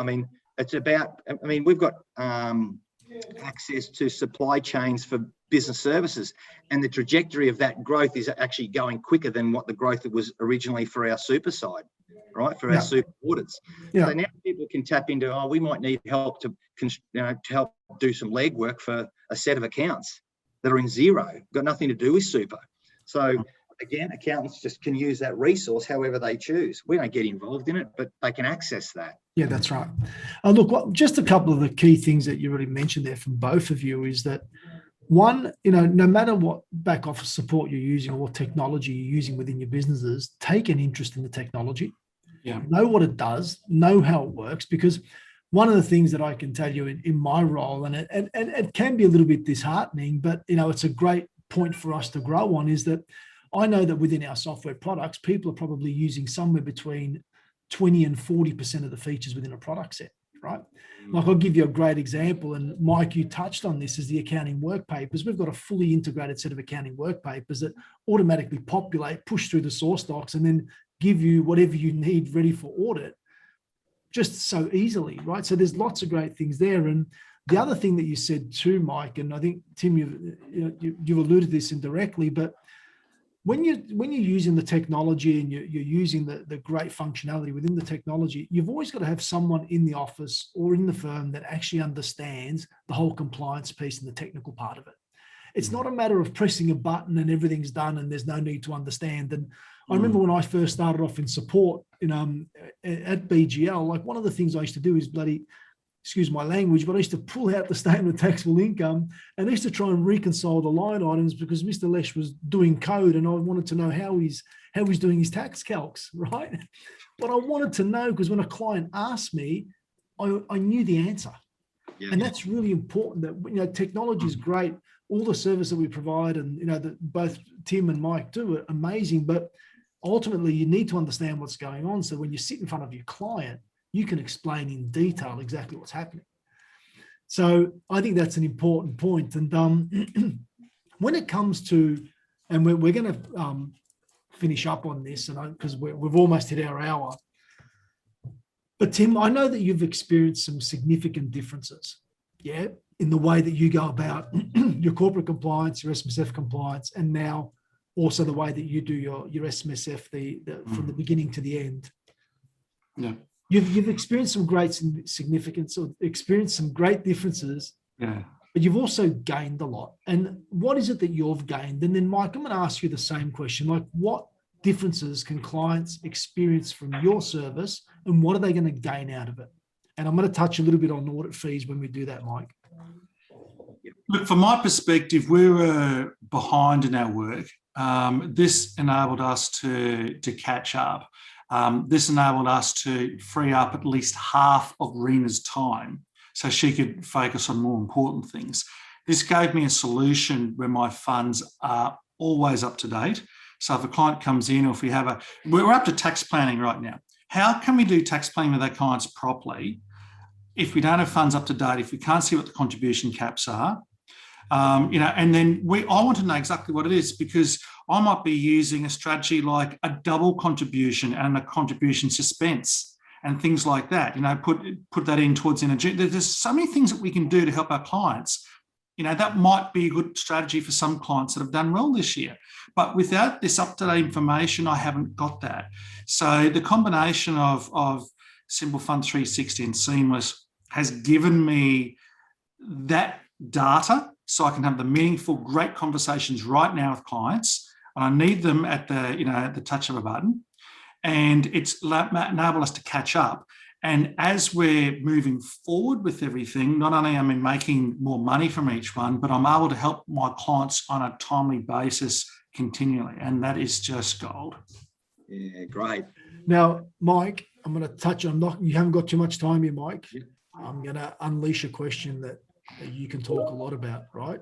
We've got access to supply chains for business services, and the trajectory of that growth is actually going quicker than what the growth that was originally for our super side, right? For our super audits. So now people can tap into, we might need help to help do some legwork for a set of accounts that are in zero, got nothing to do with super. So again, accountants just can use that resource however they choose. We don't get involved in it, but they can access that. Yeah, that's right. Look, just a couple of the key things that you already mentioned there from both of you is that, one, no matter what back office support you're using or what technology you're using within your businesses, take an interest in the technology. Yeah. Know what it does, know how it works, because one of the things that I can tell you in my role, and it can be a little bit disheartening, but it's a great point for us to grow on, is that I know that within our software products, people are probably using somewhere between 20 and 40% of the features within a product set, right? Like, I'll give you a great example, and Mike, you touched on this, is the accounting work papers. We've got a fully integrated set of accounting work papers that automatically populate, push through the source docs, and then give you whatever you need ready for audit just so easily, right? So there's lots of great things there. And the other thing that you said too, Mike, and I think, Tim, you've alluded to this indirectly, but when you're using the technology and you're using the great functionality within the technology, you've always got to have someone in the office or in the firm that actually understands the whole compliance piece and the technical part of it. It's not a matter of pressing a button and everything's done and there's no need to understand. And I remember when I first started off in support at BGL, like, one of the things I used to do is excuse my language, but I used to pull out the statement of taxable income, and I used to try and reconcile the line items, because Mr. Lesh was doing code and I wanted to know how he's doing his tax calcs, right? But I wanted to know, because when a client asked me, I knew the answer. Yeah. And that's really important, that, technology is great. All the service that we provide, and, that both Tim and Mike do, are amazing, but ultimately you need to understand what's going on. So when you sit in front of your client, you can explain in detail exactly what's happening. So I think that's an important point. And when it comes to, and we're going to finish up on this, and because we've almost hit our hour. But Tim, I know that you've experienced some significant differences, in the way that you go about your corporate compliance, your SMSF compliance, and now also the way that you do your SMSF, from the beginning to the end. Yeah. You've experienced some great significance, or experienced some great differences, but you've also gained a lot. And what is it that you've gained? And then, Mike, I'm going to ask you the same question. Like, what differences can clients experience from your service, and what are they going to gain out of it? And I'm going to touch a little bit on audit fees when we do that, Mike. Look, from my perspective, we were behind in our work. This enabled us to catch up. This enabled us to free up at least half of Rena's time so she could focus on more important things. This gave me a solution where my funds are always up to date. So if a client comes in, or if we have we're up to tax planning right now. How can we do tax planning with our clients properly if we don't have funds up to date, if we can't see what the contribution caps are? And then I want to know exactly what it is, because I might be using a strategy like a double contribution and a contribution suspense and things like that. Put that in towards energy. There's so many things that we can do to help our clients. That might be a good strategy for some clients that have done well this year. But without this up-to-date information, I haven't got that. So the combination of Simple Fund 360 and Seamless has given me that data so I can have the meaningful, great conversations right now with clients. And I need them at the touch of a button. And it's enabled us to catch up. And as we're moving forward with everything, not only am I making more money from each one, but I'm able to help my clients on a timely basis continually. And that is just gold. Yeah, great. Now, Mike, I'm going to touch on, you haven't got too much time here, Mike. I'm going to unleash a question that you can talk a lot about, right?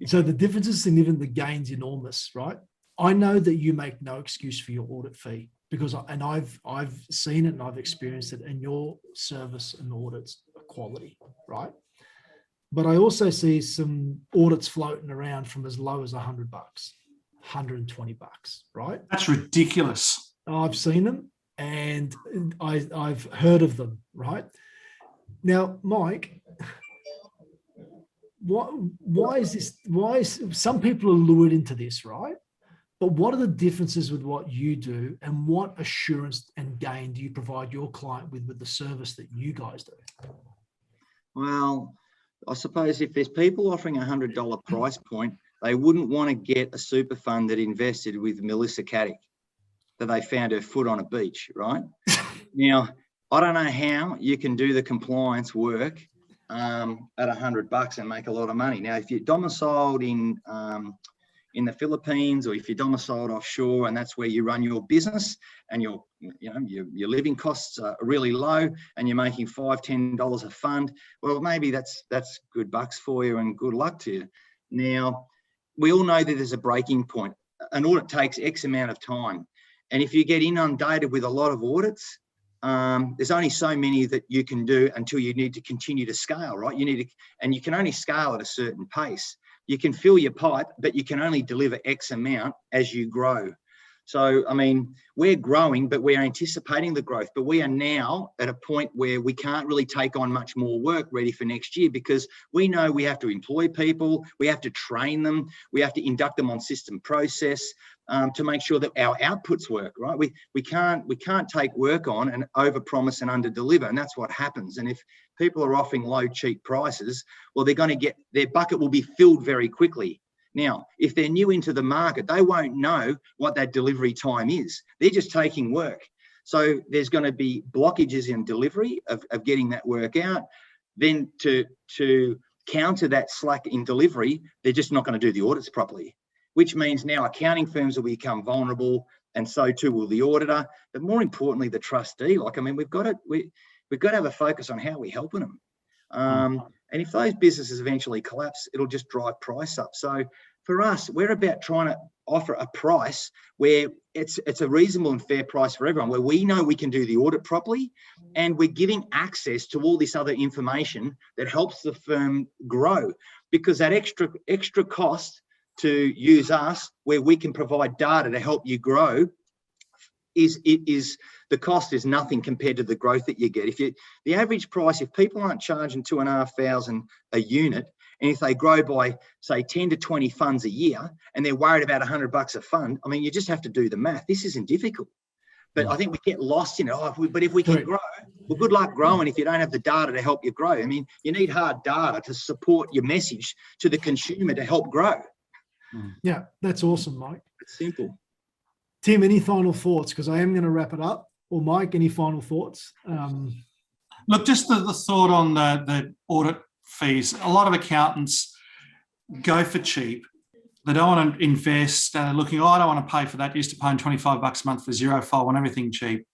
So the differences and even the gains enormous, right? I know that you make no excuse for your audit fee, because I've seen it and I've experienced it, and your service and audits are quality, right? But I also see some audits floating around from as low as $100, $120, right? That's ridiculous. I've seen them and I've heard of them, right? Now, Mike, why is this? Some people are lured into this, right? But what are the differences with what you do, and what assurance and gain do you provide your client with the service that you guys do? Well, I suppose if there's people offering a $100 price point, they wouldn't want to get a super fund that invested with Melissa Caddick, that they found her foot on a beach, right? Now, I don't know how you can do the compliance work at $100 and make a lot of money. Now, if you're domiciled in the Philippines, or if you're domiciled offshore and that's where you run your business, and your living costs are really low and you're making $5, $10 a fund, well, maybe that's good bucks for you and good luck to you. Now, we all know that there's a breaking point. An audit takes X amount of time. And if you get inundated with a lot of audits, there's only so many that you can do until you need to continue to scale, right? And you can only scale at a certain pace. You can fill your pipe, but you can only deliver X amount as you grow. So, I mean, we're growing, but we're anticipating the growth. But we are now at a point where we can't really take on much more work ready for next year, because we know we have to employ people, we have to train them, we have to induct them on system process to make sure that our outputs work, right? We can't take work on and overpromise and underdeliver, and that's what happens. And if people are offering low, cheap prices, well, they're going to get, their bucket will be filled very quickly. Now, if they're new into the market, they won't know what that delivery time is. They're just taking work. So there's going to be blockages in delivery of getting that work out. Then to counter that slack in delivery, they're just not going to do the audits properly, which means now accounting firms will become vulnerable, and so too will the auditor. But more importantly, the trustee. We've got to have a focus on how we're helping them. And if those businesses eventually collapse, it'll just drive price up. So for us, we're about trying to offer a price where it's a reasonable and fair price for everyone, where we know we can do the audit properly, and we're giving access to all this other information that helps the firm grow. Because that extra cost to use us, where we can provide data to help you grow, is the cost is nothing compared to the growth that you get. The average price, if people aren't charging $2,500 a unit, and if they grow by say 10 to 20 funds a year, and they're worried about $100 a fund, I mean, you just have to do the math. This isn't difficult. But I think we get lost in it. But if we can grow, well, good luck growing if you don't have the data to help you grow. I mean, you need hard data to support your message to the consumer to help grow. Yeah, that's awesome, Mike. It's simple. Tim, any final thoughts? Because I am going to wrap it up. Or Mike, any final thoughts? Look, just the thought on the audit fees. A lot of accountants go for cheap. They don't want to invest. They're looking, I don't want to pay for that. Used to paying $25 a month for zero file, want everything cheap.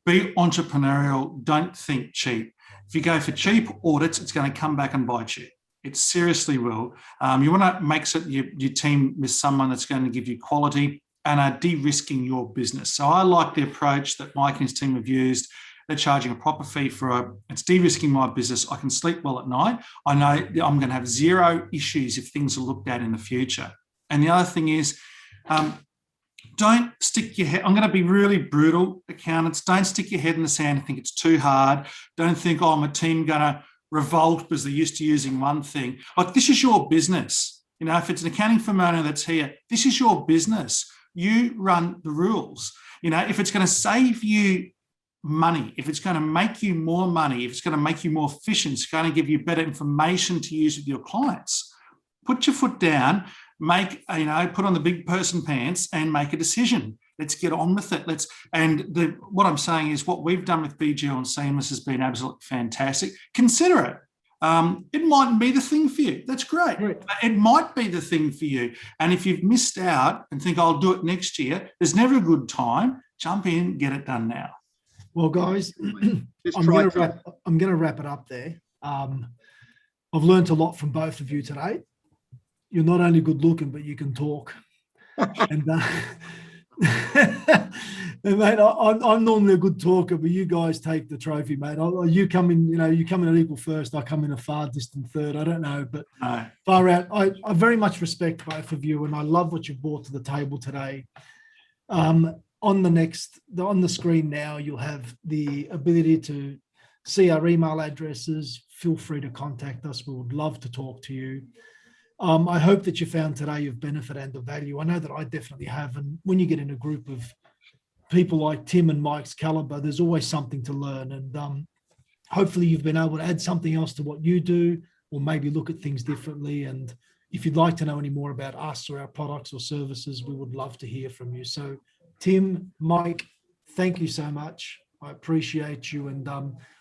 Be entrepreneurial. Don't think cheap. If you go for cheap audits, it's going to come back and bite you. It seriously will. You want to make sure your team is someone that's going to give you quality and are de-risking your business. So I like the approach that Mike and his team have used. They're charging a proper fee it's de-risking my business. I can sleep well at night. I know I'm going to have zero issues if things are looked at in the future. And the other thing is, don't stick your head. I'm going to be really brutal, accountants. Don't stick your head in the sand and think it's too hard. Don't think, oh, my team going to revolt because they're used to using one thing. Like, this is your business. You know, if it's an accounting firm owner that's here, this is your business. You run the rules. You know, if it's going to save you money, if it's going to make you more money, if it's going to make you more efficient, it's going to give you better information to use with your clients, put your foot down, put on the big person pants and make a decision. Let's get on with it. What I'm saying is what we've done with BGL and Seamless has been absolutely fantastic. Consider it. It mightn't be the thing for you. That's great. But it might be the thing for you. And if you've missed out and think, I'll do it next year, there's never a good time. Jump in, get it done now. Well, guys, I'm going to wrap it up there. I've learned a lot from both of you today. You're not only good looking, but you can talk. And mate, I'm normally a good talker, but you guys take the trophy, mate. You come in at equal first. I come in a far distant third. I don't know, but far out. I very much respect both of you, and I love what you've brought to the table today. On the screen now, you'll have the ability to see our email addresses. Feel free to contact us. We would love to talk to you. I hope that you found today of benefit and of value. I know that I definitely have. And when you get in a group of people like Tim and Mike's caliber, there's always something to learn. And hopefully you've been able to add something else to what you do, or maybe look at things differently. And if you'd like to know any more about us or our products or services, we would love to hear from you. So Tim, Mike, thank you so much. I appreciate you. And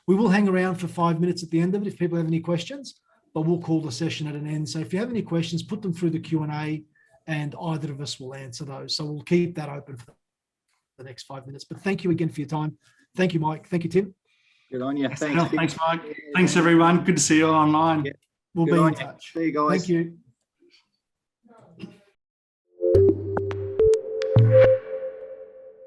we will hang around for 5 minutes at the end of it if people have any questions, but we'll call the session at an end. So if you have any questions, put them through the Q&A and either of us will answer those. So we'll keep that open for the next 5 minutes. But thank you again for your time. Thank you, Mike. Thank you, Tim. Good on you. Thanks, Mike. Thanks, everyone. Good to see you all online. Yeah. We'll be in touch. See you guys. Thank you.